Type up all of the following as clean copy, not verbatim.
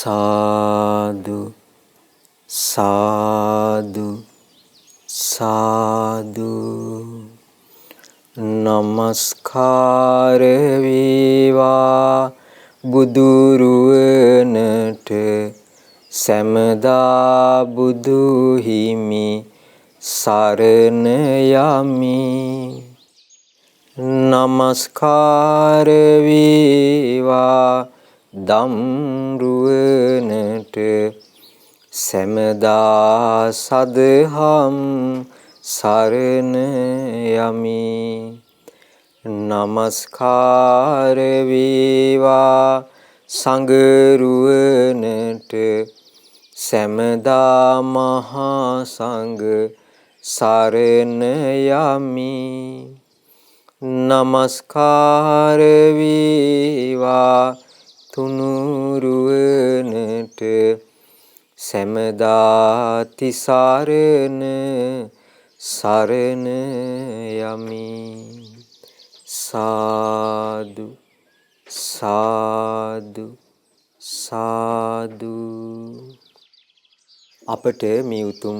සාදු සාදු සාදු නමස්කාර වේවා බුදුරුවනට සැමදා බුදු හිමි සරණ යමි නමස්කාර වේවා දම්රුවනට සැමදා සදහම් සරණ යමි නමස්කාර වේවා සංඝරුවනට සැමදා මහා සංඝ සරණ යමි නමස්කාර වේවා තුනුරුවනට සැමදා තිසරණ සරණ යමි සාදු සාදු සාදු අපට මේ උතුම්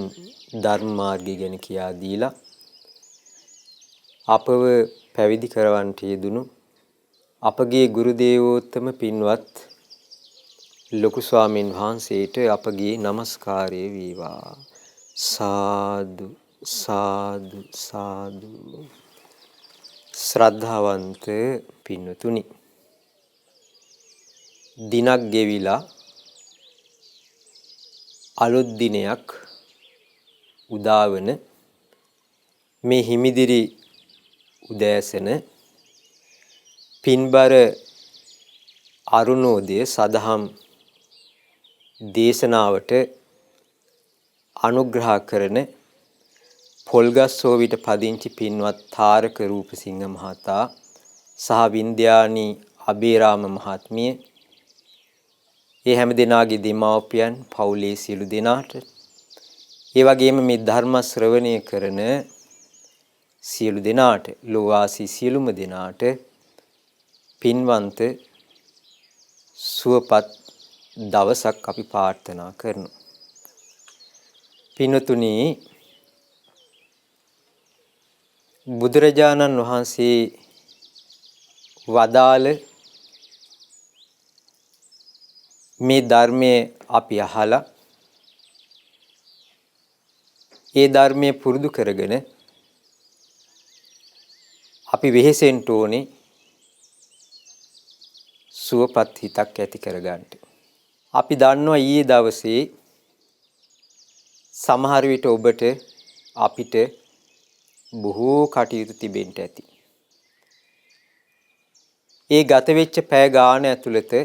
ධර්ම මාර්ගය ගැන කියා දීලා අපව පැවිදි කරවන්නට යෙදුණු අපගේ ගුරු දේවෝත්තම පින්වත් ලොකු ස්වාමීන් වහන්සේට අපගේ নমස්කාරය වේවා සාදු සාදු සාදු ශ්‍රද්ධාවන්ත පින්වතුනි දිනක් ගෙවිලා අලුත් දිනයක් උදාවන මේ හිමිදිරි උදෑසන පින්බර අරුණෝදය සදහම් දේශනාවට අනුග්‍රහ කරන පොල්ගස්සෝවිට පදිංචි පින්වත් තාරක රූපසිංහ මහතා සහ වින්ද්‍යානි අබේරාම මහත්මිය ඒ හැම දෙනාගේ දෙමාපියන් පවුලේ සියලු දෙනාට ඒ වගේම මේ ධර්ම ශ්‍රවණය කරන සියලු දෙනාට ලෝවාසී සියලුම දෙනාට පින්වන්ත සුවපත් දවසක් අපි ප්‍රාර්ථනා කරනවා. පින්වතුනි බුදුරජාණන් වහන්සේ වදාළ මේ ධර්මයේ අපි අහලා ඒ ධර්මයේ පුරුදු කරගෙන අපි වෙහෙසෙන්න ඕනේ සුවපත් හිතක් ඇති කරගන්න. අපි දන්නවා ඊයේ දවසේ සමහර විට ඔබට අපිට බොහෝ කටයුතු තිබෙන්න ඇති. ඒ ගත වෙච්ච පැය ගාන ඇතුළත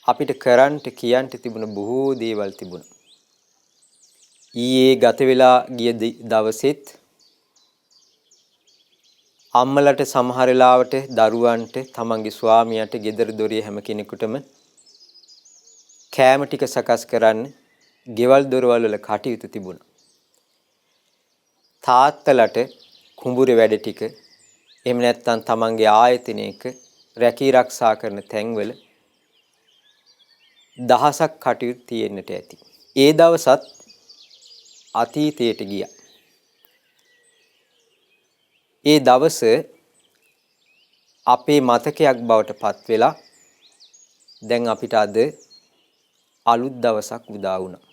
අපිට කරන්න කියන්න තිබුණ බොහෝ දේවල් තිබුණා. ඊයේ ගත වෙලා ගිය දවසෙත් අම්මලට සමහර වෙලාවට දරුවන්ට තමන්ගේ ස්වාමියාට ගෙදර දොරේ හැම කෙනෙකුටම කෑම ටික සකස් කරන්න ගෙවල් දොරවල් වල කටයුතු තිබුණා. තාත්තලට කුඹුරේ වැඩ ටික එහෙම නැත්නම් තමන්ගේ ආයතනයක රැකී ආරක්ෂා කරන තැන්වල දහසක් කටයුතු තියෙන්නට ඇති. ඒ දවසත් අතීතයට ගියා. ඒ දවස අපේ මතකයක් බවට පත් වෙලා දැන් අපිට අද අලුත් දවසක් උදා වුණා.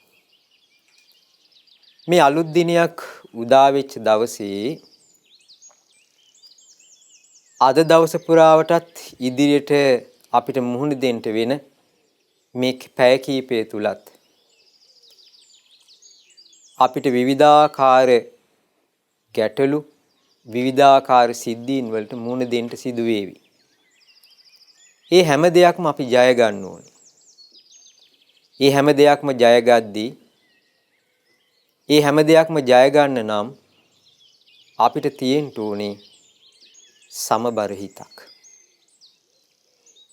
මේ අලුත් දිනයක් උදා වෙච්ච දවසේ අද දවස පුරාවටත් ඉදිරියට අපිට මුහුණ දෙන්න වෙන මේ පැය කීපය තුලත් අපිට විවිධාකාර ගැටලු විවිධාකාර සිද්ධීන් වලට මුහුණ දෙන්න සිදු වේවි. ඒ හැම දෙයක්ම අපි ජය ගන්න ඕනේ. ඒ හැම දෙයක්ම ජය ගද්දී ඒ හැම දෙයක්ම ජය ගන්න නම් අපිට තියෙන්න ඕනේ සමබර හිතක්.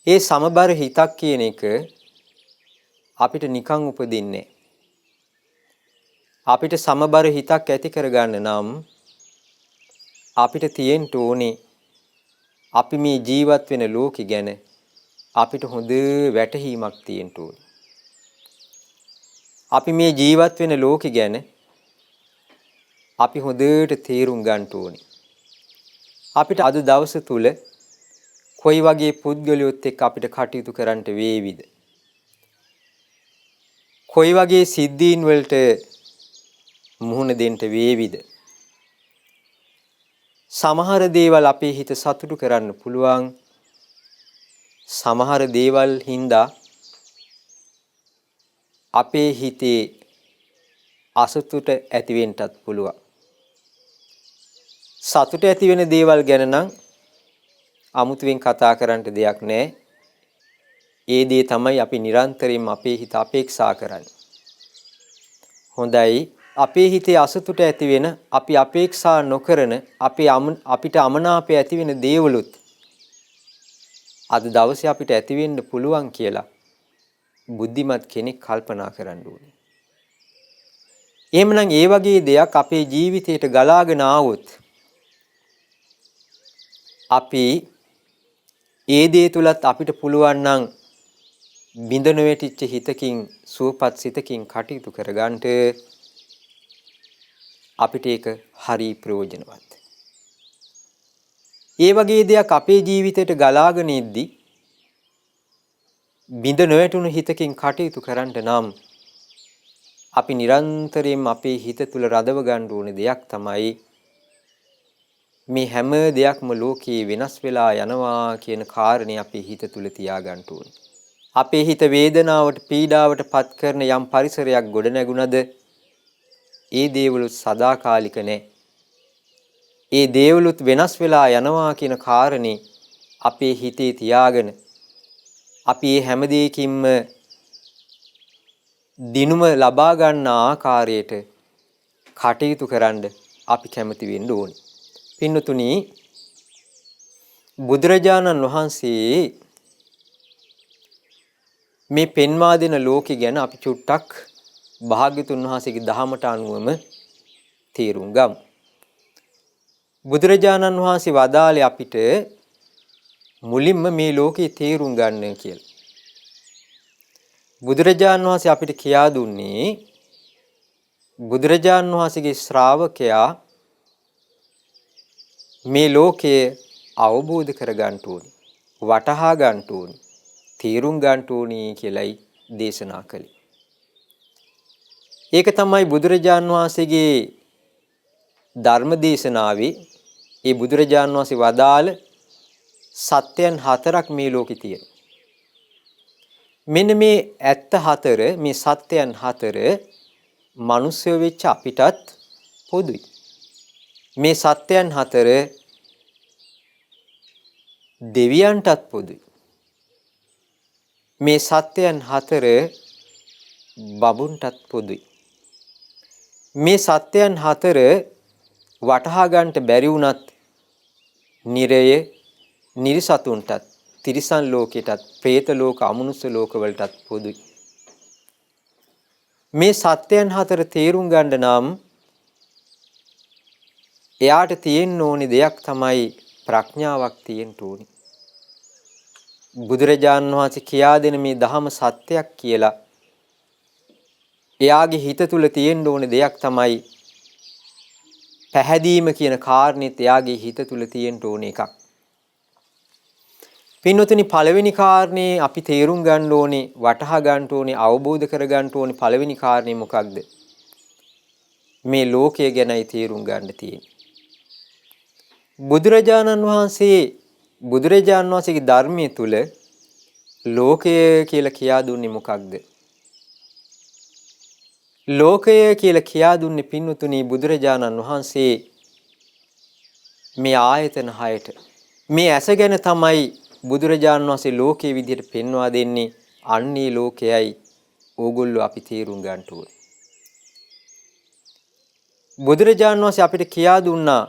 ඒ සමබර හිතක් කියන එක අපිට නිකන් උපදින්නේ. අපිට සමබර හිතක් ඇති කරගන්න නම් අපිට තියෙන්න ඕනේ අපි මේ ජීවත් වෙන ලෝකෙ ගැන අපිට හොඳ වැටහීමක් තියෙන්න ඕනේ. අපි මේ ජීවත් වෙන ලෝකෙ ගැන අපි හොඳට තේරුම් ගන්න ඕනේ. අපිට අද දවස තුල කොයි වගේ පුද්ගලයොත් එක්ක අපිට කටයුතු කරන්න වේවිද? කොයි වගේ සිද්ධීන් වලට මුහුණ දෙන්න වේවිද? සමහර දේවල් අපේ හිත සතුටු කරන්න පුළුවන්. සමහර දේවල් හින්දා අපේ හිතේ අසතුට ඇති වෙන්නත් පුළුවන්. සතුට ඇති වෙන දේවල් ගැන නම් අමුතුවෙන් කතා කරන්න දෙයක් නැහැ. ඒ දේ තමයි අපි නිරන්තරයෙන්ම අපේ හිත අපේක්ෂා කරන්නේ. හොඳයි, අපේ හිතේ අසතුට ඇති වෙන, අපි අපේක්ෂා නොකරන, අපිට අමනාපය ඇති වෙන දේවලුත් අද දවසේ අපිට ඇති වෙන්න පුළුවන් කියලා බුද්ධිමත් කෙනෙක් කල්පනා කරන්න ඕනේ. එහෙමනම් ඒ වගේ දෙයක් අපේ ජීවිතයට ගලාගෙන ආවොත් අපි ඒ දේ තුලත් අපිට පුළුවන් නම් බිඳ නොවැටිච්ච හිතකින් සුවපත් සිතකින් කටයුතු කරගන්නට අපිට ඒක හරි ප්‍රයෝජනවත්. ඒ වගේ දෙයක් අපේ ජීවිතයට ගලාගෙන ඉද්දී බිඳ නොවැටුණු හිතකින් කටයුතු කරන්න නම් අපි නිරන්තරයෙන්ම අපේ හිත තුල රඳව ගන්න ඕනේ දෙයක් තමයි මේ හැම දෙයක්ම ලෝකේ වෙනස් වෙලා යනවා කියන කාරණේ අපේ හිත තුල තියාගන්න ඕනේ. අපේ හිත වේදනාවට පීඩාවට පත් කරන යම් පරිසරයක් ගොඩ නැගුණද ඒ දේවලුත් සදාකාලික නැහැ. ඒ දේවලුත් වෙනස් වෙලා යනවා කියන කාරණේ අපේ හිතේ තියාගෙන අපි මේ හැම දෙයකින්ම දිනුම ලබා ගන්න ආකාරයට කටයුතු කරන්න අපි කැමති වෙන්න ඕනේ. පින්නතුනි, බුදුරජාණන් වහන්සේ මේ පෙන්වා දෙන ලෝකෙ ගැන අපි චුට්ටක් භාග්‍යතුන් වහන්සේගේ දහමට අනුවම තේරුම් ගමු. බුදුරජාණන් වහන්සේ වදාළේ අපිට මුලින්ම මේ ලෝකේ තේරුම් ගන්න කියලා. බුදුරජාණන් වහන්සේ අපිට කියා දුන්නේ බුදුරජාණන් වහන්සේගේ ශ්‍රාවකයා මේ ලෝකයේ අවබෝධ කර ගන්න ඕනි, වටහා ගන්න ඕනි, තේරුම් ගන්න ඕනි කියලයි දේශනා කළේ. ඒක තමයි බුදුරජාණන් වහන්සේගේ ධර්ම දේශනාවේ ඒ බුදුරජාණන් වහන්සේ වදාළ සත්‍යයන් 4ක් මේ ලෝකේ තියෙනවා. මෙන්න මේ ඇත්ත 4, මේ සත්‍යයන් 4 මිනිස්සු වෙච්ච අපිටත් පොදුයි. මේ සත්‍යයන් 4 දෙවියන්ටත් පොදුයි. මේ සත්‍යයන් 4 බඹුන්ටත් පොදුයි. මේ සත්‍යයන් 4 වටහා ගන්නට බැරි වුණත් නිරය, නිරිසතුන්ටත්, තිරිසන් ලෝකයටත්, പ്രേත ලෝක, අමනුෂ්‍ය ලෝකවලටත් පොදුයි. මේ සත්‍යයන් 4 තේරුම් ගන්න නම් එයාට තියෙන්න ඕනි දෙයක් තමයි ප්‍රඥාවක් තියෙන්න ඕනි. බුදුරජාණන් වහන්සේ කියා දෙන මේ ධහම සත්‍යයක් කියලා එයාගේ හිත තුල තියෙන්න ඕනි දෙයක් තමයි පැහැදීම කියන කාරණෙත් එයාගේ හිත තුල තියෙන්න ඕන එකක්. පින්වතුනි, පළවෙනි කාරණේ අපි තේරුම් ගන්න ඕනේ, වටහා ගන්න ඕනේ, අවබෝධ කර ගන්න ඕනේ පළවෙනි කාරණේ මොකක්ද? මේ ලෝකය ගැනයි තේරුම් ගන්න තියෙන්නේ. බුදුරජාණන් වහන්සේගේ ධර්මයේ තුල ලෝකය කියලා කියා දුන්නේ මොකක්ද? ලෝකය කියලා කියා දුන්නේ පින්වතුනි බුදුරජාණන් වහන්සේ මේ ආයතන 6ට. මේ ඇස ගැන තමයි බුදුරජාණන් වහන්සේ ලෝකයේ විදිහට පෙන්වා දෙන්නේ. අන්නේ ලෝකයයි ඕගොල්ලෝ අපි තේරුම් ගන්න ඕනේ. බුදුරජාණන් වහන්සේ අපිට කියා දුන්නා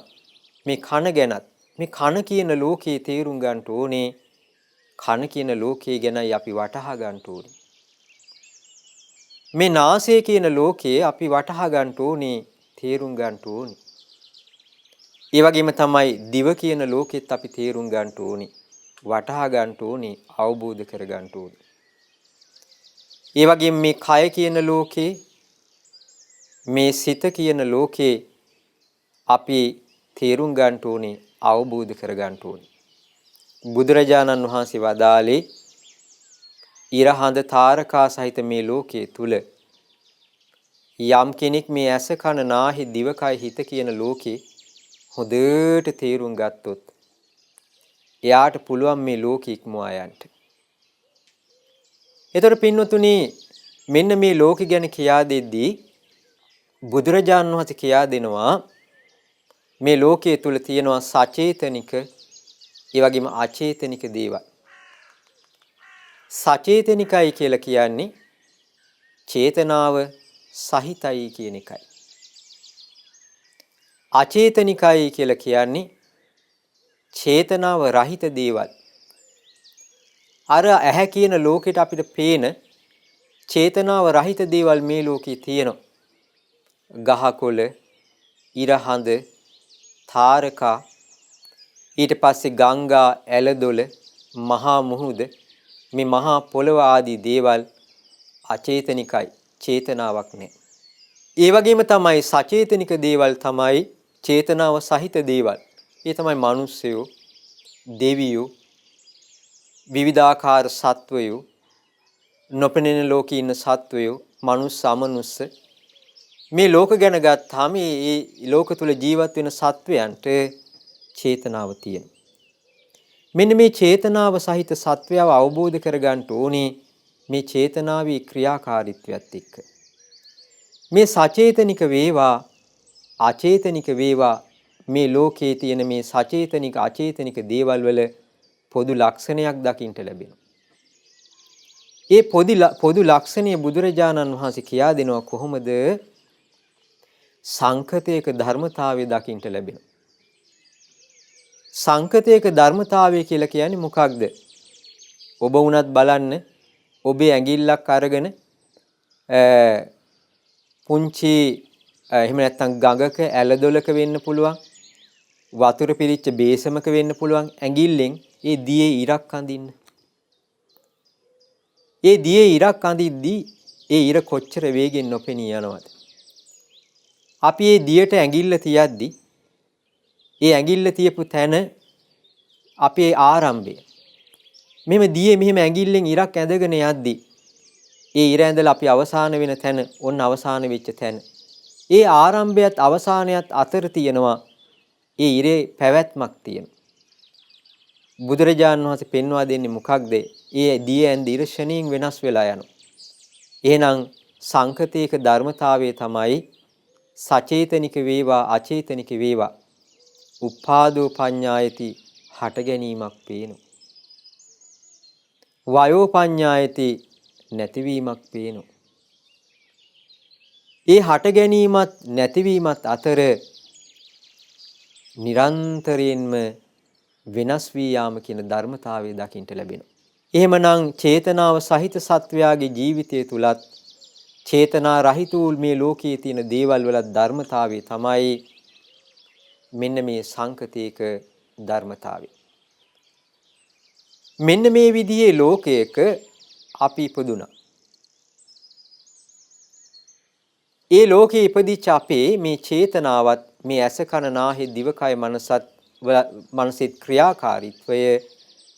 මේ කන ගැනත්. මේ කන කියන ලෝකයේ තේරුම් ගන්න ඕනේ. කන කියන ලෝකයේ ගැනයි අපි වටහා ගන්න ඕනේ. මේ නාසය කියන ලෝකයේ අපි වටහා ගන්න ඕනේ, තේරුම් ගන්න ඕනේ. ඒ වගේම තමයි දිව කියන ලෝකෙත් අපි තේරුම් ගන්න ඕනේ, වටහා ගන්න ඕනේ, අවබෝධ කර ගන්න ඕනේ. ඒ වගේම මේ කය කියන ලෝකේ, මේ සිත කියන ලෝකේ අපි තේරුම් ගන්න ඕනේ, අවබෝධ කර ගන්න ඕනේ. බුදුරජාණන් වහන්සේ වදාළේ ඉරහඳ තාරකා සහිත මේ ලෝකයේ තුල යම් කෙනෙක් මේ ඇස කන නාහි දිවකය හිත කියන ලෝකේ හොඳට තේරුම් ගත්තොත් එයාට පුළුවන් මේ ලෝකෙ ඉක්මවා යන්න. ඒතර පින්වතුනි මෙන්න මේ ලෝකෙ ගැන කියා දෙද්දී බුදුරජාණන් වහන්සේ කියා දෙනවා මේ ලෝකයේ තුල තියෙනවා සචේතනික ඒ වගේම අචේතනික දේවල්. සචේතනිකයි කියලා කියන්නේ චේතනාව සහිතයි කියන එකයි. අචේතනිකයි කියලා කියන්නේ චේතනාව රහිත දේවල්. අර ඇහැ කියන ලෝකෙට අපිට පේන චේතනාව රහිත දේවල් මේ ලෝකේ තියෙනවා. ගහකොළ, ඉරහඳ, තාරකා, ඊට පස්සේ ගංගා, ඇලදොල, මහා මුහුද, මේ මහා පොළව ආදී දේවල් අචේතනිකයි, චේතනාවක් නැහැ. ඒ වගේම තමයි සචේතනික දේවල් තමයි චේතනාව සහිත දේවල්. ඒ තමයි මිනිස්සුયો, දෙවියෝ, විවිධාකාර සත්වයෝ, නොපෙනෙන ලෝකේ ඉන්න සත්වයෝ, මනුස්ස, අමනුස්ස. මේ ලෝක ගැන ගත්තාම මේ ලෝක තුල ජීවත් වෙන සත්වයන්ට චේතනාව තියෙනවා. මෙන්න මේ චේතනාව සහිත සත්වයව අවබෝධ කරගන්න ඕනේ මේ චේතනාවේ ක්‍රියාකාරීත්වයත් එක්ක. මේ සචේතනික වේවා අචේතනික වේවා මේ ලෝකයේ තියෙන මේ සචේතනික අචේතනික දේවල් වල පොදු ලක්ෂණයක් දකින්න ලැබෙනවා. ඒ පොදු ලක්ෂණය බුදුරජාණන් වහන්සේ කියා දෙනවා කොහොමද? සංකතයක ධර්මතාවය දකින්න ලැබෙනවා. සංකතයක ධර්මතාවය කියලා කියන්නේ මොකක්ද? ඔබ වුණත් බලන්න ඔබේ ඇඟිල්ලක් අරගෙන පුංචි එහෙම නැත්නම් ගඟක ඇලදොලක වෙන්න පුළුවන්, වතුර පිරිච්ච බේසමක වෙන්න පුළුවන් ඇඟිල්ලෙන් ඒ දියේ ඉරක් අඳින්න. ඒ දියේ ඉරක් අඳිද්දී ඒ ඉර කොච්චර වේගෙන් නොපෙනී යනවද? අපි ඒ දියට ඇඟිල්ල තියද්දී ඒ ඇඟිල්ල තියපු තැන අපේ ආරම්භය. මෙහෙම දියේ මෙහෙම ඇඟිල්ලෙන් ඉරක් ඇදගෙන යද්දී ඒ ඉර ඇඳලා අපි අවසාන වෙන තැන ඔන්න අවසාන වෙච්ච තැන. ඒ ආරම්භයත් අවසානයත් අතර තියෙනවා ඒ ඉරේ පැවැත්මක් තියෙනවා. බුදුරජාණන් වහන්සේ පෙන්වා දෙන්නේ මොකක්ද? ඒ දිය ඇඳ ඉර ශණයෙන් වෙනස් වෙලා යනවා. එහෙනම් සංකතයක ධර්මතාවය තමයි සචේතනික වේවා අචේතනික වේවා උපාදෝ පඤ්ඤායති හට ගැනීමක් පේනවා. වයෝ පඤ්ඤායති නැතිවීමක් පේනවා. ඒ හට ගැනීමත් නැතිවීමත් අතර නිරන්තරයෙන්ම වෙනස් වී යාම කියන ධර්මතාවය දකින්න ලැබෙනවා. එහෙමනම් චේතනාව සහිත සත්වයාගේ ජීවිතය තුලත් චේතනා රහිත වූ මේ ලෝකයේ තියෙන දේවල් වල ධර්මතාවය තමයි මෙන්න මේ සංකතයක ධර්මතාවය. මෙන්න මේ විදිහේ ලෝකයක අපි ඉපදුණා. ඒ ලෝකේ ඉපදිච්ච අපේ මේ චේතනාවත් මේ ඇස කන නාහය දිවකය මනසෙත් ක්‍රියාකාරීත්වය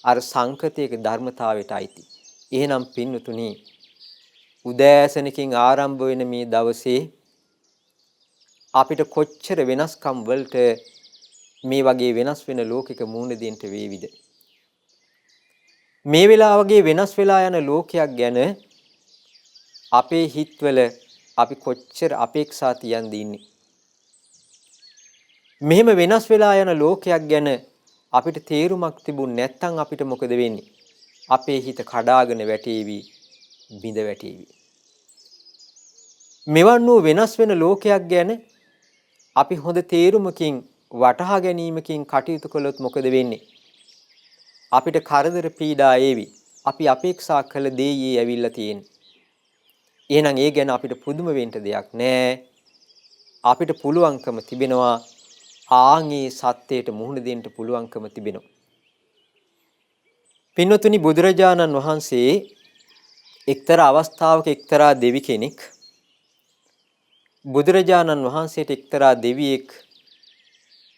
අර සංකතයක ධර්මතාවයට අයිති. එහෙනම් පින්වතුනි උදෑසනකින් ආරම්භ වෙන මේ දවසේ අපිට කොච්චර වෙනස්කම් වලට මේ වගේ වෙනස් වෙන ලෝකයක මුහුණ දෙන්න වේවිද? මේ වෙලාවගේ වෙනස් වෙලා යන ලෝකයක් ගැන අපේ හිතවල අපි කොච්චර අපේක්ෂා තියන් දින්නේ? මෙහෙම වෙනස් වෙලා යන ලෝකයක් ගැන අපිට තේරුමක් තිබුණ නැත්නම් අපිට මොකද වෙන්නේ? අපේ හිත කඩාගෙන වැටේවි, බිඳ වැටේවි. මෙවන් වූ වෙනස් වෙන ලෝකයක් ගැන අපි හොඳ තේරුමකින් වටහා ගැනීමකින් කටයුතු කළොත් මොකද වෙන්නේ? අපිට කරදර පීඩා ඒවි. අපි අපේක්ෂා කළ දේ ඊ ඇවිල්ලා තියෙන්නේ. එහෙනම් ඒ ගැන අපිට පුදුම වෙන්න දෙයක් නැහැ. අපිට පුළුවන්කම තිබෙනවා ආන්ගේ සත්‍යයට මුහුණ දෙන්න පුළුවන්කම තිබෙනවා. පින්වතුනි බුදුරජාණන් වහන්සේ එක්තරා අවස්ථාවක එක්තරා දෙවි කෙනෙක් බුදුරජාණන් වහන්සේට එක්තරා දෙවියෙක්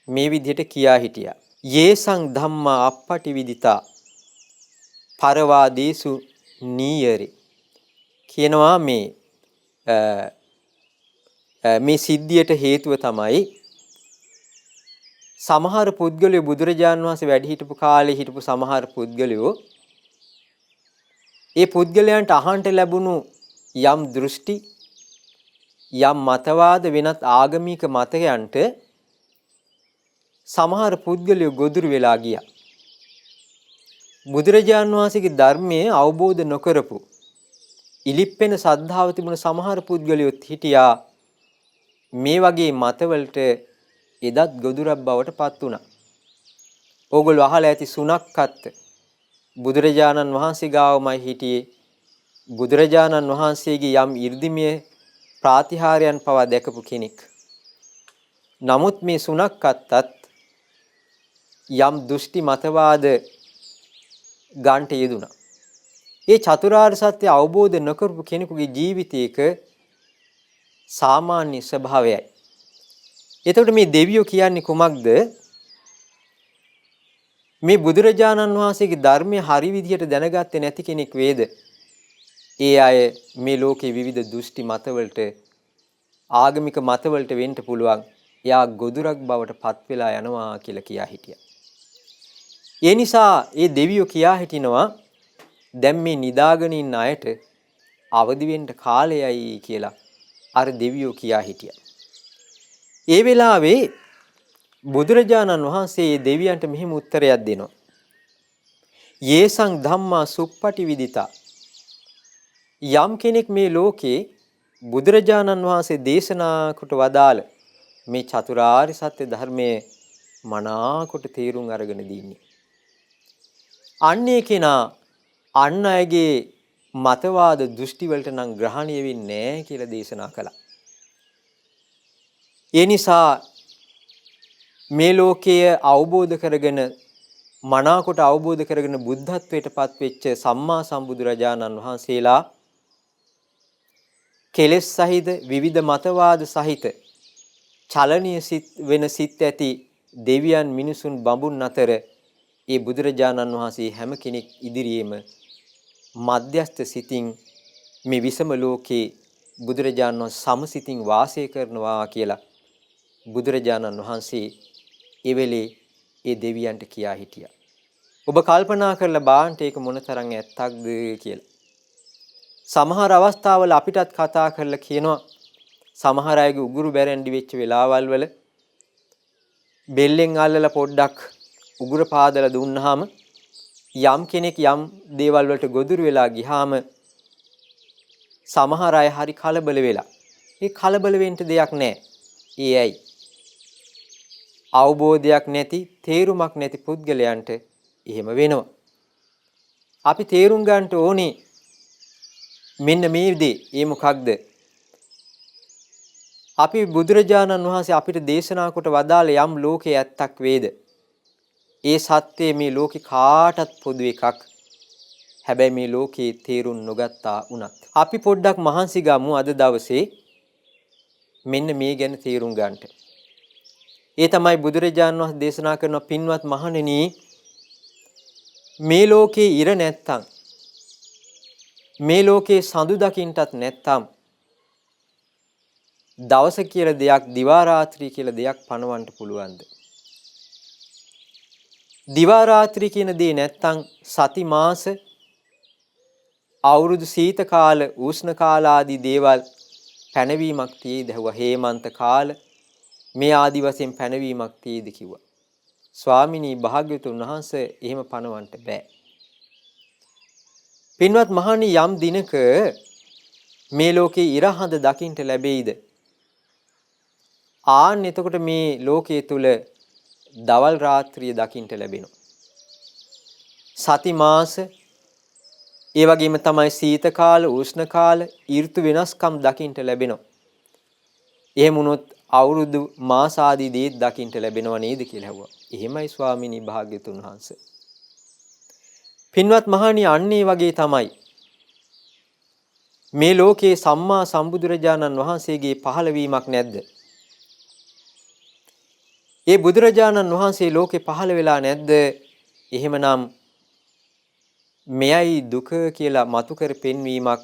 මේ විදිහට කියා හිටියා. යේසං ධම්මා අප්පටි විදිතා පරවාදීසු නීයරි කියනවා මේ සිද්ධියට හේතුව තමයි සමහර පුද්ගලයෝ බුදුරජාණන් වහන්සේ වැඩ හිටපු කාලේ හිටපු සමහර පුද්ගලයෝ ඒ පුද්ගලයන්ට අහන්න ලැබුණු යම් දෘෂ්ටි යම් මතවාද වෙනත් ආගමික මතයන්ට සමහර පුද්ගලයෝ ගොදුරු වෙලා ගියා. බුදුරජාණන් වහන්සේගේ ධර්මයේ අවබෝධ නොකරපු ඉලිප්පෙන සද්ධාව තිබුණ සමහර පුද්ගලයෝ හිටියා. මේ වගේ මතවලට එදත් ගොදුරක් බවට පත් වුණා. ඕගොල්ලෝ අහලා ඇති සුණක්කත් බුදුරජාණන් වහන්සේ ගාවමයි හිටියේ. බුදුරජාණන් වහන්සේගේ යම් 이르දිමය ප්‍රාතිහාර්යයන් පවා දැකපු කෙනෙක්. නමුත් මේ සුණක්කත්තත් යම් දෘෂ්ටි මතවාද ගන්නට යෙදුණා. ඒ චතුරාර්ය සත්‍ය අවබෝධ නොකරපු කෙනෙකුගේ ජීවිතයක සාමාන්‍ය ස්වභාවයයි. එතකොට මේ දෙවියෝ කියන්නේ කුමක්ද? මේ බුදුරජාණන් වහන්සේගේ ධර්මයේ හරි විදිහට දැනගත්තේ නැති කෙනෙක් වේද? ඒ අය මේ ලෝකේ විවිධ දෘෂ්ටි මතවලට ආගමික මතවලට වෙන්න පුළුවන්. එයා ගොදුරක් බවට පත් වෙලා යනවා කියලා කියා හිටියා. ඒ නිසා ඒ දෙවියෝ කියා හිටිනවා දැන් මේ නිදාගෙන ඉන්න අයට අවදි වෙන්න කාලයයි කියලා අර දෙවියෝ කියා හිටියා. ඒ වෙලාවේ බුදුරජාණන් වහන්සේ මේ දෙවියන්ට මෙහිම උත්තරයක් දෙනවා. යේසං ධම්මා සුප්පටි විදිතා යම් කෙනෙක් මේ ලෝකේ බුදුරජාණන් වහන්සේ දේශනා කොට වදාළ මේ චතුරාර්ය සත්‍ය ධර්මයේ මනාකොට තේරුම් අරගෙන දින්නේ. අන්නේ කෙනා අන් අයගේ මතවාද දෘෂ්ටි වලට නම් ග්‍රහණය වෙන්නේ නැහැ කියලා දේශනා කළා. ඒ නිසා මේ ලෝකයේ අවබෝධ කරගෙන මනාකොට අවබෝධ කරගෙන බුද්ධත්වයට පත් වෙච්ච සම්මා සම්බුදුරජාණන් වහන්සේලා කෙලෙස් සහිත විවිධ මතවාද සහිත චලනීය සිත් වෙන සිත් ඇති දෙවියන් මිනිසුන් බඹුන් අතර ඒ බුදුරජාණන් වහන්සේ හැම කෙනෙක් ඉදිරියේම මධ්‍යස්ථ සිතින් මේ විසම ලෝකේ බුදුරජාණන් වහන්සේ සමසිතින් වාසය කරනවා කියලා බුදුරජාණන් වහන්සේ ඒ වෙලේ ඒ දෙවියන්ට කියා හිටියා. ඔබ කල්පනා කරලා බලන්න ඒක මොනතරම් ඇත්තක්ද කියලා. සමහර අවස්ථාවල අපිටත් කතා කරලා කියනවා සමහර අයගේ උගුරු බැරැන්ඩි වෙච්ච වෙලාවල් වල බෙල්ලෙන් අල්ලලා පොඩ්ඩක් උගුර පාදලා දුන්නාම යම් කෙනෙක් යම් දේවල් වලට ගොදුරු වෙලා ගියාම සමහර අය හරි කලබල වෙලා. ඒ කලබල වෙන්න දෙයක් නැහැ. ඒ ඇයි? අවබෝධයක් නැති, තේරුමක් නැති පුද්ගලයන්ට එහෙම වෙනවා. අපි තේරුම් ගන්නට ඕනේ මෙන්න මේ දේ. ඒ මොකක්ද? අපි බුදුරජාණන් වහන්සේ අපිට දේශනා කොට වදාළ යම් ලෝකයේ ඇත්තක් වේද? ඒ සත්‍යය මේ ලෝකේ කාටත් පොදු එකක්. හැබැයි මේ ලෝකේ තේරුම් නොගත්තා වුණත් අපි පොඩ්ඩක් මහන්සි ගමු අද දවසේ මෙන්න මේ ගැන තේරුම් ගන්නට. ඒ තමයි බුදුරජාණන් වහන්සේ දේශනා කරන පින්වත් මහණෙනි මේ ලෝකේ ඉර නැත්තම් මේ ලෝකේ සඳු දකින්නටත් නැත්තම් දවස කියලා දෙයක් දිවා රාත්‍රී කියලා දෙයක් පනවන්න පුළුවන්ද? දිවා රාත්‍රී කියන දේ නැත්තම් සති මාස අවුරුදු සීත කාල උෂ්ණ කාල ආදී දේවල් පැනවීමක් තියේද? ඇහුවා. හේමන්ත කාල මේ ආදි වශයෙන් පැනවීමක් තියේද කිව්වා. ස්වාමිනී භාග්‍යවතුන් වහන්සේ එහෙම පනවන්න බෑ. පින්වත් මහණනි යම් දිනක මේ ලෝකේ ඉරහඳ දකින්න ලැබෙයිද? ආන් එතකොට මේ ලෝකයේ තුල දවල් රාත්‍රිය දකින්න ලැබෙනවා. සති මාස ඒ වගේම තමයි සීත කාල උෂ්ණ කාල ඍතු වෙනස්කම් දකින්න ලැබෙනවා. එහෙම වුණොත් අවුරුදු මාස ආදී දේ දකින්න ලැබෙනව නේද කියලා ඇහුවා. එහෙමයි ස්වාමිනී භාග්‍යතුන් වහන්සේ. පින්වත් මහණනි අන්න ඒ වගේ තමයි මේ ලෝකේ සම්මා සම්බුදුරජාණන් වහන්සේගේ පහළවීමක් නැද්ද? ඒ බුදුරජාණන් වහන්සේ ලෝකේ පහළ වෙලා නැද්ද? එහෙමනම් මෙයයි දුක කියලා මතු කර පෙන්වීමක්,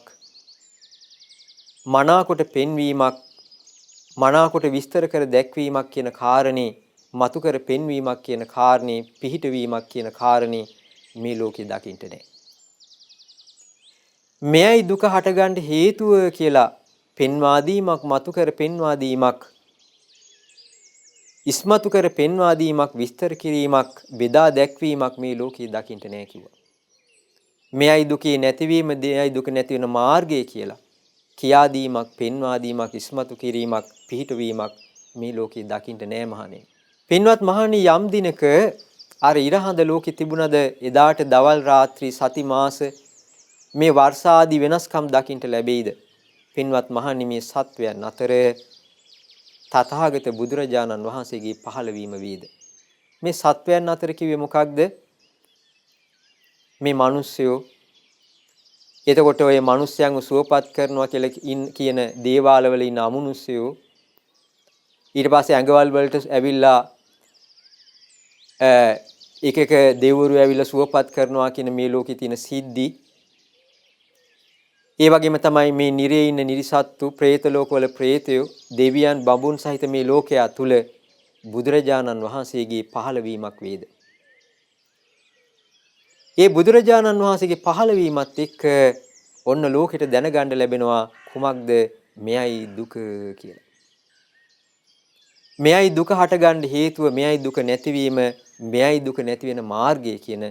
මනාකොට පෙන්වීමක්, මනාකොට විස්තර කර දැක්වීමක් කියන කාරණේ, මතු කර පෙන්වීමක් කියන කාරණේ, පිහිටවීමක් කියන කාරණේ මේ ලෝකේ දකින්න නැහැ. මෙයයි දුක හටගන්න හේතුව කියලා පෙන්වා දීමක්, මතු කර පෙන්වා දීමක්, ඉස්මතු කර පෙන්වා දීමක්, විස්තර කිරීමක්, බෙදා දැක්වීමක් මේ ලෝකේ දකින්න නැහැ කිව්වා. මෙයයි දුකේ නැතිවීම, දෙයයි දුක නැති වෙන මාර්ගය කියලා කියා දීමක්, පෙන්වා දීමක්, ඉස්මතු කිරීමක්, පිහිටවීමක් මේ ලෝකේ දකින්න නැහැ මහණෙනි. පින්වත් මහණනි, යම් දිනක අර ඉරහඳ ලෝකෙ තිබුණද එදාට දවල් රාත්‍රී සති මාස මේ වර්ෂාදී වෙනස්කම් දකින්න ලැබෙයිද? පින්වත් මහණනි, මේ සත්වයන් අතර තථාගත බුදුරජාණන් වහන්සේගේ පහළවීම වේද? මේ සත්වයන් අතර කිව්වේ මොකක්ද? මේ මිනිස්සුયો. එතකොට ඔය මිනිස්යන්ව සුවපත් කරනවා කියලා කියන දේවාලවල ඉන්න අමනුෂ්‍යයෝ ඊට පස්සේ ඇඟවල් වලට ඇවිල්ලා එක එක දෙවිවරු ඇවිල්ලා සුවපත් කරනවා කියන මේ ලෝකේ තියෙන සිද්ධි. ඒ වගේම තමයි මේ නිරේ ඉන්න නිරිසත්තු, പ്രേත ලෝකවල പ്രേතයෝ, දෙවියන්, බඹුන් සහිත මේ ලෝකයා තුල බුදුරජාණන් වහන්සේගේ පහළවීමක් වේද? ඒ බුදුරජාණන් වහන්සේගේ පහළවීමත් එක්ක ඔන්න ලෝකෙට දැනගන්න ලැබෙනවා කුමක්ද? මෙයයි දුක කියලා. මෙයයි දුක හටගන්න හේතුව, මෙයයි දුක නැතිවීම, මෙයයි දුක නැති වෙන මාර්ගය කියන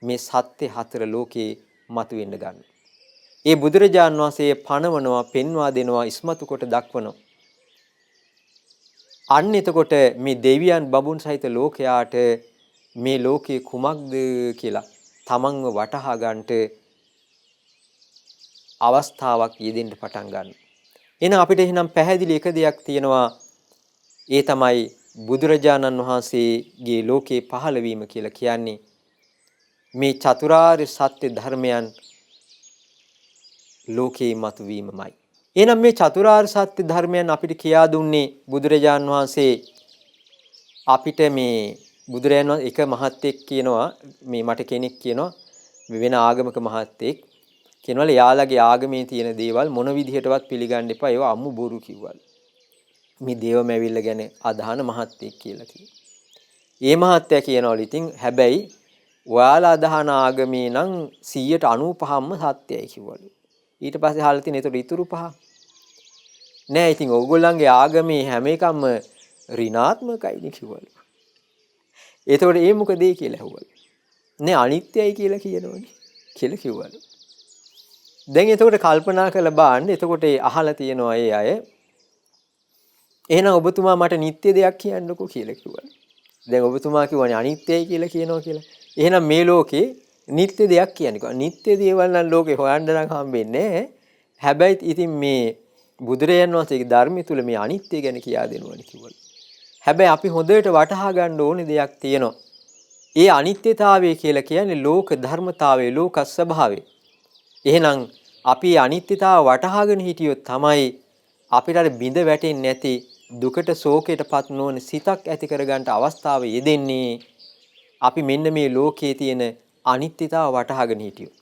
මේ සත්‍ය හතර ලෝකේ මතුවෙන්න ගන්න. ඒ බුදුරජාණන් වහන්සේ පණවනවා, පෙන්වා දෙනවා, ඉස්මතු කොට දක්වනවා. අන්න එතකොට මේ දෙවියන්, බඹුන් සහිත ලෝකයාට මේ ලෝකේ කුමක්ද කියලා තමන්ව වටහා ගන්නට අවස්ථාවක් යෙදෙන්න පටන් ගන්නවා. එහෙනම් අපිට එහෙනම් පැහැදිලි එක දෙයක් තියෙනවා. ඒ තමයි බුදුරජාණන් වහන්සේගේ ලෝකේ පහළවීම කියලා කියන්නේ මේ චතුරාර්ය සත්‍ය ධර්මයන් ලෝකේ මතුවීමමයි. එහෙනම් මේ චතුරාර්ය සත්‍ය ධර්මයන් අපිට කියා දුන්නේ බුදුරජාණන් වහන්සේ. අපිට මේ බුදුරජාණන් එක මහත්තයෙක් කියනවා, මේ මට කෙනෙක් කියනවා වෙන ආගමක මහත්තයෙක් කියනවල යාළගේ ආගමේ තියෙන දේවල් මොන විදිහටවත් පිළිගන්න එපා, ඒවා අම්මු බොරු කිව්වලු. මේ දේවමැවිල්ල ගැන අදහන මහත්තයෙක් කියලා කිව්වා. ඒ මහත්තයා කියනවලු ඉතින් හැබැයි ඔයාලා අදහන ආගමේ නම් 95%ම සත්‍යයි කිව්වලු. ඊට පස්සේ අහලා තියෙන ඒතර ඉතුරු පහ නෑ, ඉතින් ඕගොල්ලන්ගේ ආගමේ හැම එකම ඍණාත්මකයිනේ කිව්වලු. එතකොට ඒ මොකද ඒ කියලා ඇහුවලු. නේ අනිත්‍යයි කියලා කියනවනේ කියලා කිව්වලු. දැන් එතකොට කල්පනා කරලා බලන්න. එතකොට අහලා තියෙනවා ඒ අය, එහෙනම් ඔබතුමා මට නිත්‍ය දෙයක් කියන්නකෝ කියලා කිව්වලු. දැන් ඔබතුමා කියවනේ අනිත්‍යයි කියලා කියනවා කියලා. එහෙනම් මේ ලෝකේ නිත්‍ය දෙයක් කියන්නේ. නිත්‍ය දේවල් නම් ලෝකේ හොයන්න නම් හම්බෙන්නේ නැහැ. හැබැයි ඉතින් මේ බුදුරජාණන් වහන්සේගේ ධර්මය තුල මේ අනිත්‍ය ගැන කියා දෙනවනේ කිව්වලු. හැබැයි අපි හොඳට වටහා ගන්න ඕනේ දෙයක් තියෙනවා. ඒ අනිත්‍යතාවය කියලා කියන්නේ ලෝක ධර්මතාවය, ලෝක ස්වභාවය. එහෙනම් අපි අනිත්‍යතාව වටහාගෙන හිටියොත් තමයි අපිට අර බිඳ වැටෙන්නේ නැති, දුකට ශෝකයටපත් නොවන සිතක් ඇති කරගන්න අවස්ථාව යෙදෙන්නේ අපි මෙන්න මේ ලෝකයේ තියෙන අනිත්‍යතාව වටහාගෙන හිටියොත්.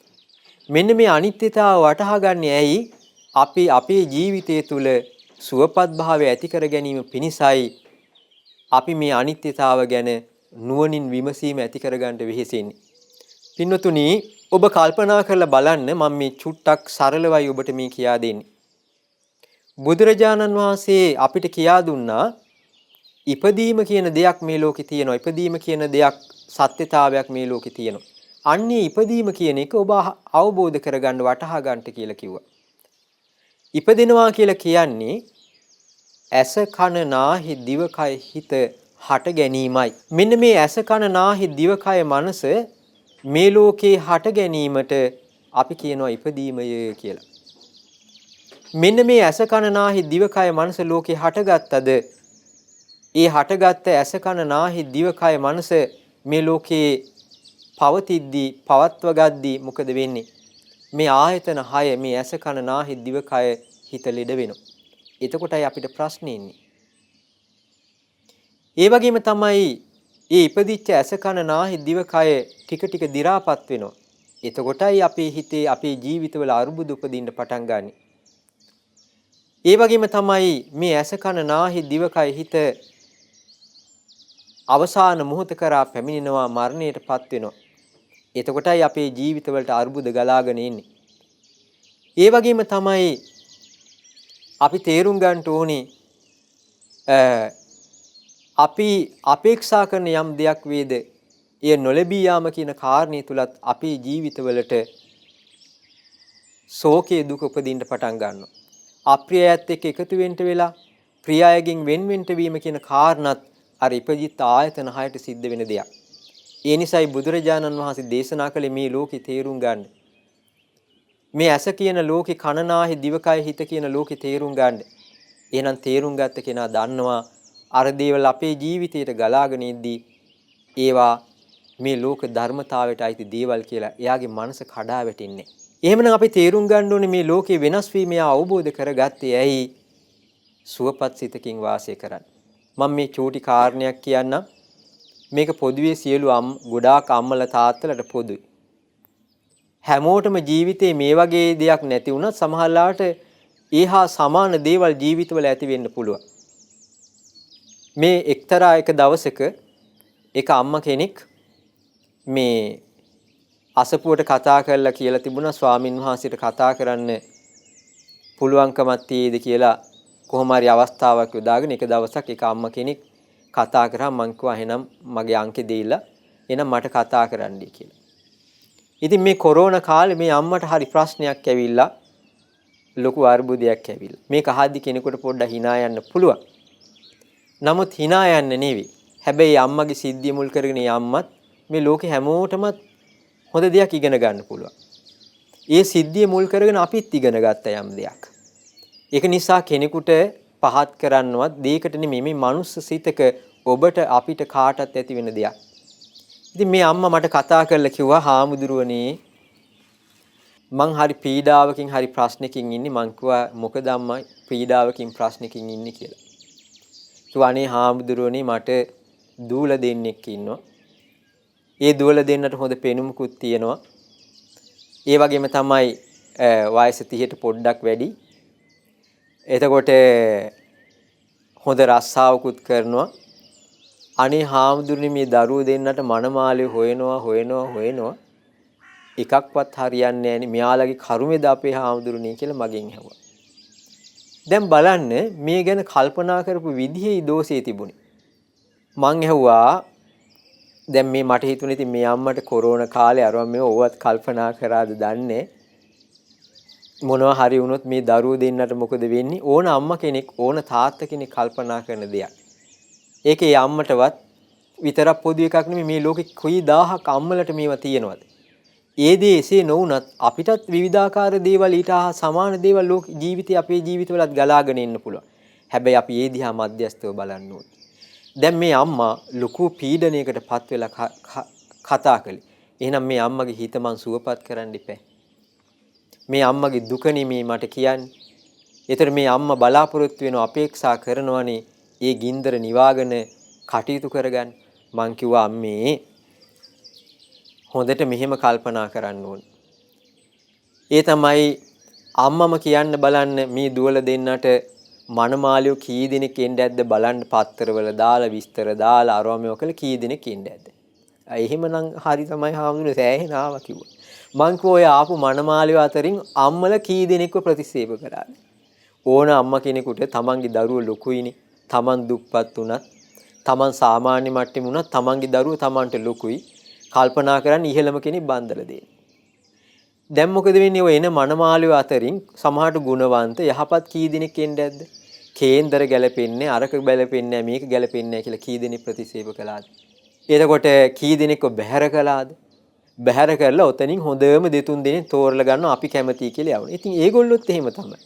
මෙන්න මේ අනිත්‍යතාව වටහාගන්නේ ඇයි? අපි අපේ ජීවිතය තුළ සුවපත් භාවය ඇති කර ගැනීම පිණිසයි අපි මේ අනිත්‍යතාව ගැන නුවණින් විමසීම ඇති කරගන්න වෙහෙසෙන්නේ. පින්වතුනි, ඔබ කල්පනා කරලා බලන්න. මම මේ චුට්ටක් සරලවයි ඔබට මේ කියා දෙන්නේ. බුදුරජාණන් වහන්සේ අපිට කියා දුන්නා ඉපදීම කියන දෙයක් මේ ලෝකේ තියෙනවා. ඉපදීම කියන දෙයක්, සත්‍යතාවයක් මේ ලෝකේ තියෙනවා. අන්නේ ඉපදීම කියන එක ඔබ අවබෝධ කරගන්න, වටහා ගන්නට කියලා කිව්වා. ඉපදිනවා කියලා කියන්නේ ඇස කන නාහි දිවකය හිත හට ගැනීමයි. මෙන්න මේ ඇස කන නාහි දිවකය මනස මේ ලෝකේ හට ගැනීමට අපි කියනවා ඉපදීමය කියලා. මෙන්න මේ ඇස කන නාහි දිවකය මනස ලෝකේ හටගත්තද ඒ හටගත්ත ඇස කන නාහි දිවකය මනස මේ ලෝකේ පවතිද්දී, පවත්ව ගද්දී මොකද වෙන්නේ? මේ ආයතන 6 මේ ඇස කන නාහි දිව කය හිත ලෙඩ වෙනවා. එතකොටයි අපිට ප්‍රශ්නේ ඉන්නේ. ඒ වගේම තමයි මේ ඉපදිච්ච ඇස කන නාහි දිව කය ටික ටික දි รา පත් වෙනවා. එතකොටයි අපේ හිතේ අපේ ජීවිතවල අරුබුද උපදින්න පටන් ගන්නෙ. ඒ වගේම තමයි මේ ඇස කන නාහි දිව කය හිත අවසාන මොහොත කරා පැමිණෙනවා මරණයටපත් වෙනවා. එතකොටයි අපේ ජීවිතවලට අරුබුද ගලාගෙන එන්නේ. ඒ වගේම තමයි අපි තේරුම් ගන්න ඕනේ අපි අපේක්ෂා කරන යම් දෙයක් වේද එය නොලැබී යාම කියන කාරණේ තුලත් අපේ ජීවිතවලට ශෝකයේ දුක උපදින්න පටන් ගන්නවා. අප්‍රියයත් එක්ක එකතු වෙන්න වෙලා ප්‍රිය අයගෙන් වෙන් වෙන්න වීම කියන කාරණත් අර ඉපදිත් ආයතන 6ට සිද්ධ වෙන දෙයක්. ඒ නිසායි බුදුරජාණන් වහන්සේ දේශනා කළේ මේ ලෝකේ තේරුම් ගන්න. මේ ඇස කියන ලෝකේ කනනාහි දිවකය හිත කියන ලෝකේ තේරුම් ගන්න. එහෙනම් තේරුම් ගත්ත කෙනා දන්නවා අර දේවල් අපේ ජීවිතයට ගලාගෙන ඉද්දී ඒවා මේ ලෝක ධර්මතාවයට අයිති දේවල් කියලා එයාගේ මනස කඩා වැටෙන්නේ. එහෙමනම් අපි තේරුම් ගන්න ඕනේ මේ ලෝකේ වෙනස් වීම එයා අවබෝධ කරගත්තේ ඇයි? සුවපත් සිතකින් වාසය කරන්න. මම මේ චූටි කාරණයක් කියන්නම්. මේක පොදුවේ සියලු ගොඩාක් අම්මලා තාත්තලාට පොදුයි. හැමෝටම ජීවිතේ මේ වගේ දෙයක් නැති වුණත් සමහරලාට ඒහා සමාන දේවල් ජීවිතවල ඇති වෙන්න පුළුවන්. මේ එක්තරා එක දවසක එක අම්මා කෙනෙක් මේ අසපුවට කතා කරලා කියලා තිබුණා ස්වාමින් වහන්සේට කතා කරන්න පුළුවන්කමක් තියෙයිද කියලා කොහොම හරි අවස්ථාවක් යොදාගෙන එක දවසක් එක අම්මා කෙනෙක් කතා කරා මං කිව්වා එහෙනම් මගේ අංකේ දීලා එහෙනම් මට කතා කරන්නයි කියලා. ඉතින් මේ කොරෝනා කාලේ මේ අම්මට හරි ප්‍රශ්නයක් ඇවිල්ලා ලොකු අර්බුදයක් ඇවිල්ලා. මේක අහද්දි කෙනෙකුට පොඩ්ඩක් hina යන්න පුළුවන්. නමුත් hina යන්න නෙවෙයි. හැබැයි අම්මගේ සිද්ධිය මුල් කරගෙන යම්මත් මේ ලෝකේ හැමෝටම හොඳ දෙයක් ඉගෙන ගන්න පුළුවන්. ඒ සිද්ධිය මුල් කරගෙන අපිත් ඉගෙන ගත්ත යම් දෙයක්. ඒක නිසා කෙනෙකුට පහත් කරන්නවත් දෙයකට නෙමෙයි මේ මනුස්ස සිතක ඔබට අපිට කාටත් ඇති වෙන දෙයක්. ඉතින් මේ අම්මා මට කතා කරලා කිව්වා හාමුදුරුවනේ මං හරි පීඩාවකින් හරි ප්‍රශ්නකින් ඉන්නේ. මං කිව්වා මොකද අම්මා පීඩාවකින් ප්‍රශ්නකින් ඉන්නේ කියලා. කිව්වා අනේ හාමුදුරුවනේ මට දූල දෙන්නෙක් ඉන්නවා. ඒ දූල දෙන්නට හොඳ පෙනුමකුත් තියෙනවා. ඒ වගේම තමයි වයස 30ට පොඩ්ඩක් වැඩි. එතකොට හොඳ රස්සාවකුත් කරනවා. අනේ හාමුදුරනේ මේ දරුවෝ දෙන්නට මනමාලේ හොයනවා එකක්වත් හරියන්නේ නැහැ නේ. මෙයාලගේ කරුමේද අපේ හාමුදුරනේ කියලා මගෙන් ඇහුවා. දැන් බලන්න මේ ගැන කල්පනා කරපු විදිහේ දෝෂේ තිබුණේ. මං ඇහුවා දැන් මේ මට හිතුනේ ඉතින් මේ අම්මට කොරෝනා කාලේ අරව මේ ඕවත් කල්පනා කරාද දන්නේ මොනවා හරි වුණොත් මේ දරුවෝ දෙන්නට මොකද වෙන්නේ? ඕන අම්මා කෙනෙක් ඕන තාත්තා කෙනෙක් කල්පනා කරන දෙයක්. ඒකේ අම්මටවත් විතරක් පොදු එකක් නෙමෙයි මේ ලෝකෙ කොයි 1000ක් අම්මලට මේවා තියෙනවද? ඒ දේ එසේ නොවුනත් අපිටත් විවිධාකාර දේවල් ඊට සමාන දේවල් ලෝක ජීවිතේ අපේ ජීවිතවලත් ගලාගෙන ඉන්න පුළුවන්. හැබැයි අපි ඒ දිහා මධ්‍යස්තව බලන්න ඕනේ. දැන් මේ අම්මා ලොකු පීඩනයකටපත් වෙලා කතා කළේ. එහෙනම් මේ අම්මගේ හිත මං සුවපත් කරන්න ඉපැ. මේ අම්මගේ දුක නෙමේ මට කියන්නේ. ඒතර මේ අම්මා බලාපොරොත්තු වෙන අපේක්ෂා කරනවනේ ඒ ගින්දර නිවාගෙන කටයුතු කරගන්න. මං කිව්වා අම්මේ හොඳට මෙහෙම කල්පනා කරන්න ඕන. ඒ තමයි අම්මම කියන්න බලන්න මේ දුවල දෙන්නට මනමාලියෝ කී දෙනෙක් එන්නේ නැද්ද බලන්න පත්තරවල දාලා විස්තර දාලා අරවමෝ කළ කී දෙනෙක් එන්නේ නැද්ද? එහෙමනම් හරි තමයි හාමුදුරනේ සෑහෙන ආවා කිව්වා. මං කිව්වා ඔය ආපු මනමාලියෝ අතරින් අම්මල කී දෙනෙක්ව ප්‍රතික්ෂේප කරාද? ඕන අම්මා කෙනෙකුට තමන්ගේ දරුවෝ ලොකුයිනේ. තමන් දුප්පත් උනත් තමන් සාමාන්‍ය මට්ටමේ උනත් තමන්ගේ දරුවෝ තමන්ට ලොකුයි. කල්පනා කරන් ඉහෙළම කෙනෙක් බන්දලා දෙන්න. දැන් මොකද වෙන්නේ? ඔය එන මනමාලියෝ අතරින් සමහරට ගුණවන්ත යහපත් කී දෙනෙක් එන්නේ නැද්ද? කේන්දර ගැලපෙන්නේ අරක ගැලපෙන්නේ මේක ගැලපෙන්නේ කියලා කී දෙනෙක් ප්‍රතික්ෂේප කළාද? එතකොට කී දෙනෙක්ව බැහැර කළාද? බැහැර කරලා ඔතනින් හොඳම දෙතුන් දෙනෙක් තෝරලා ගන්නවා අපි කැමතියි කියලා යවනවා. ඉතින් ඒගොල්ලොත් එහෙම තමයි.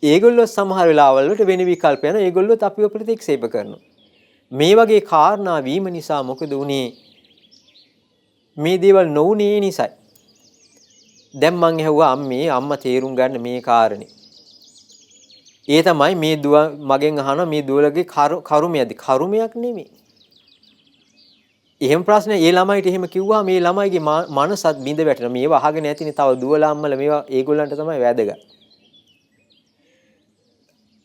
ඒගොල්ලෝ සමහර වෙලාවල් වලට වෙන විකල්ප යනවා. ඒගොල්ලොත් අපිව ප්‍රතික්ෂේප කරනවා. මේ වගේ කාරණා වීම නිසා මොකද උනේ? මේ දේවල් නොඋනේ නිසයි. දැන් මං ඇහුවා අම්මා තේරුම් ගන්න මේ කාරණේ. ඒ තමයි මේ දුව මගෙන් අහන මේ දුවලගේ කරුමයක්ද? කරුමයක් නෙමෙයි. එහෙම ප්‍රශ්නේ ඒ ළමයිට එහෙම කිව්වා මේ ළමයිගේ මනසත් බිඳ වැටෙනවා. මේවා අහගෙන නැතිනේ තව දුවලා අම්මලා මේවා ඒගොල්ලන්ට තමයි වැදගත්.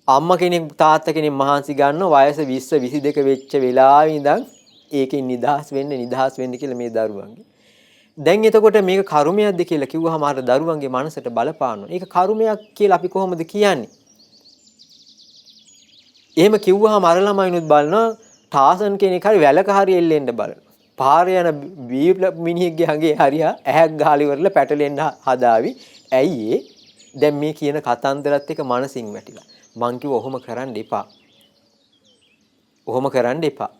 අම්මා කෙනෙක් තාත්තා කෙනෙක් මහන්සි ගන්නවා වයස 20 22 වෙච්ච වෙලාවේ ඉඳන් ඒකෙන් නිදහස් වෙන්න කියලා මේ දරුවන්ගේ. දැන් එතකොට මේක කර්මයක්ද කියලා කිව්වහම අර දරුවන්ගේ මනසට බලපානවා. ඒක කර්මයක් කියලා අපි කොහොමද කියන්නේ? එහෙම කිව්වහම අර ළමයිනුත් බලනවා ටාසන් කෙනෙක් හරි වැලක හරි එල්ලෙන්න බලනවා. පාරේ යන මිනිහෙක්ගේ හගේ හරියා ඇහැක් ගහලා ඉවරලා පැටලෙන්න හදාවි. ඇයි ඒ? දැන් මේ කියන කතන්දරත් එක මනසින් වැටිලා. මං කිව්ව ඔහොම කරන්න එපා. ඔහොම කරන්න එපා.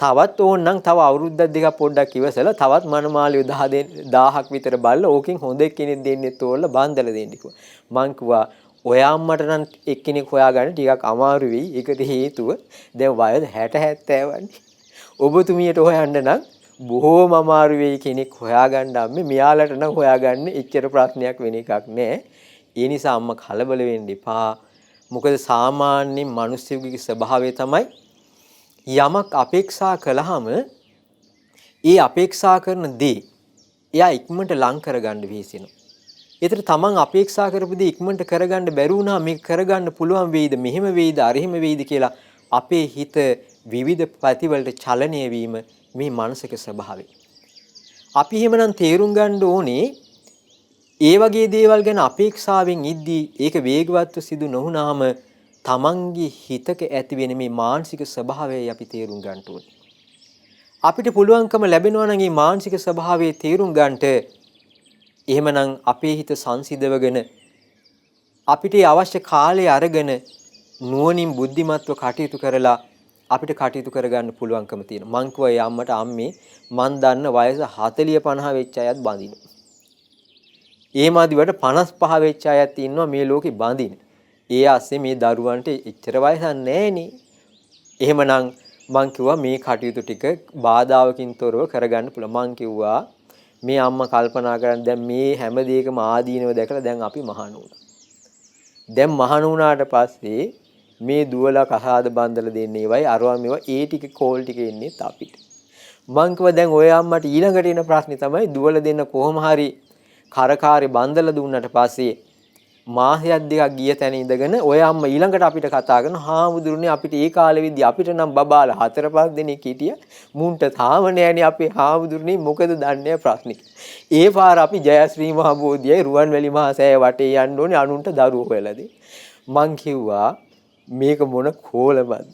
තවත් ඕනනම් තව අවුරුද්දක් දෙකක් පොඩ්ඩක් ඉවසලා තවත් මනමාලියෝ 1000ක් විතර බලලා ඕකෙන් හොඳ කෙනෙක් දෙන්නේ තෝරලා බාන්දලා දෙන්න කිව්වා. මං කිව්වා ඔය අම්මට නම් එක්කෙනෙක් හොයාගන්න ටිකක් අමාරු වෙයි. ඒකට හේතුව දැන් වයස 60 70 වන්නේ. ඔබතුමියට හොයන්න නම් බොහෝම අමාරු වෙයි කෙනෙක් හොයාගන්න අම්මේ. මෙයාලට නම් හොයාගන්න එච්චර ප්‍රශ්නයක් වෙන එකක් නෑ. ඒ නිසා අම්මා කලබල වෙන්න එපා. මොකද සාමාන්‍යයෙන් මිනිස්සුගේ ස්වභාවය තමයි යමක් අපේක්ෂා කළාම ඒ අපේක්ෂා කරන දේ එයා ඉක්මනට ලං කරගන්න වෙහෙසෙනවා. ඒතර තමන් අපේක්ෂා කරපු දේ ඉක්මනට කරගන්න බැරි වුණා මේක කරගන්න පුළුවන් වෙයිද මෙහෙම වෙයිද අරහෙම වෙයිද කියලා අපේ හිත විවිධ ප්‍රතිවලට චලනය වීම මේ මානසික ස්වභාවය. අපි එහෙමනම් තේරුම් ගන්න ඕනේ ඒ වගේ දේවල් ගැන අපේක්ෂාවෙන් ඉද්දී ඒක වේගවත්ව සිදු නොවුනහම තමන්ගේ හිතක ඇති වෙන මේ මානසික ස්වභාවයයි අපි තේරුම් ගන්න ඕනේ. අපිට පුළුවන්කම ලැබෙනවා නම් මේ මානසික ස්වභාවය තේරුම් ගන්නට එහෙමනම් අපේ හිත සංසිඳවගෙන අපිට අවශ්‍ය කාලය අරගෙන නුවණින් බුද්ධිමත්ව කටයුතු කරලා අපිට කටයුතු කරගන්න පුළුවන්කම තියෙනවා. මං කිව්වා ඒ අම්මට අම්මේ මං දන්න වයස 40 50 වෙච්ච අයත් බඳිනවා. ඒ මාදිවට 55 වෙච්ච අයත් ඉන්නවා මේ ලෝකේ බඳින. ඒ ASCII මේ දරුවන්ට එච්චර වයසක් නැහෙනේ. එහෙමනම් මං කිව්වා මේ කටයුතු ටික බාධාවකින් තොරව කරගන්න පුළුවන්. මං කිව්වා මේ අම්මා කල්පනා කරන් දැන් මේ හැම දෙයකම ආදීනව දැකලා දැන් අපි මහාන වුණා. දැන් මහාන වුණාට පස්සේ මේ දුවලා කසාද බන්දලා දෙන්නේ වයි අරවා මේවා ඒ ටික කෝල් ටික එන්නේ අපිට. මං කිව්වා දැන් ඔය අම්මට ඊළඟට එන ප්‍රශ්නේ තමයි දුවලා දෙන්න කොහොම හරි කරකාරේ බන්දලා දුන්නට පස්සේ මාසයක් දෙකක් ගිය තැන ඉඳගෙන ඔය අම්මා ඊළඟට අපිට කතා කරන හාමුදුරනේ අපිට ඒ කාලෙවිදී අපිට නම් බබාලා 4-5 දෙනෙක් හිටියා මුන්ට තාම නෑනේ අපේ හාමුදුරනේ මොකද දන්නේ ප්‍රශ්නේ. ඒ පාර අපි ජයශ්‍රී මහ බෝධියයි රුවන්වැලි මහ සෑය වටේ යන්න ඕනේ අනුන්ට දරුවෝ හොයලා දෙන්න. මං කිව්වා මේක මොන කෝලමද?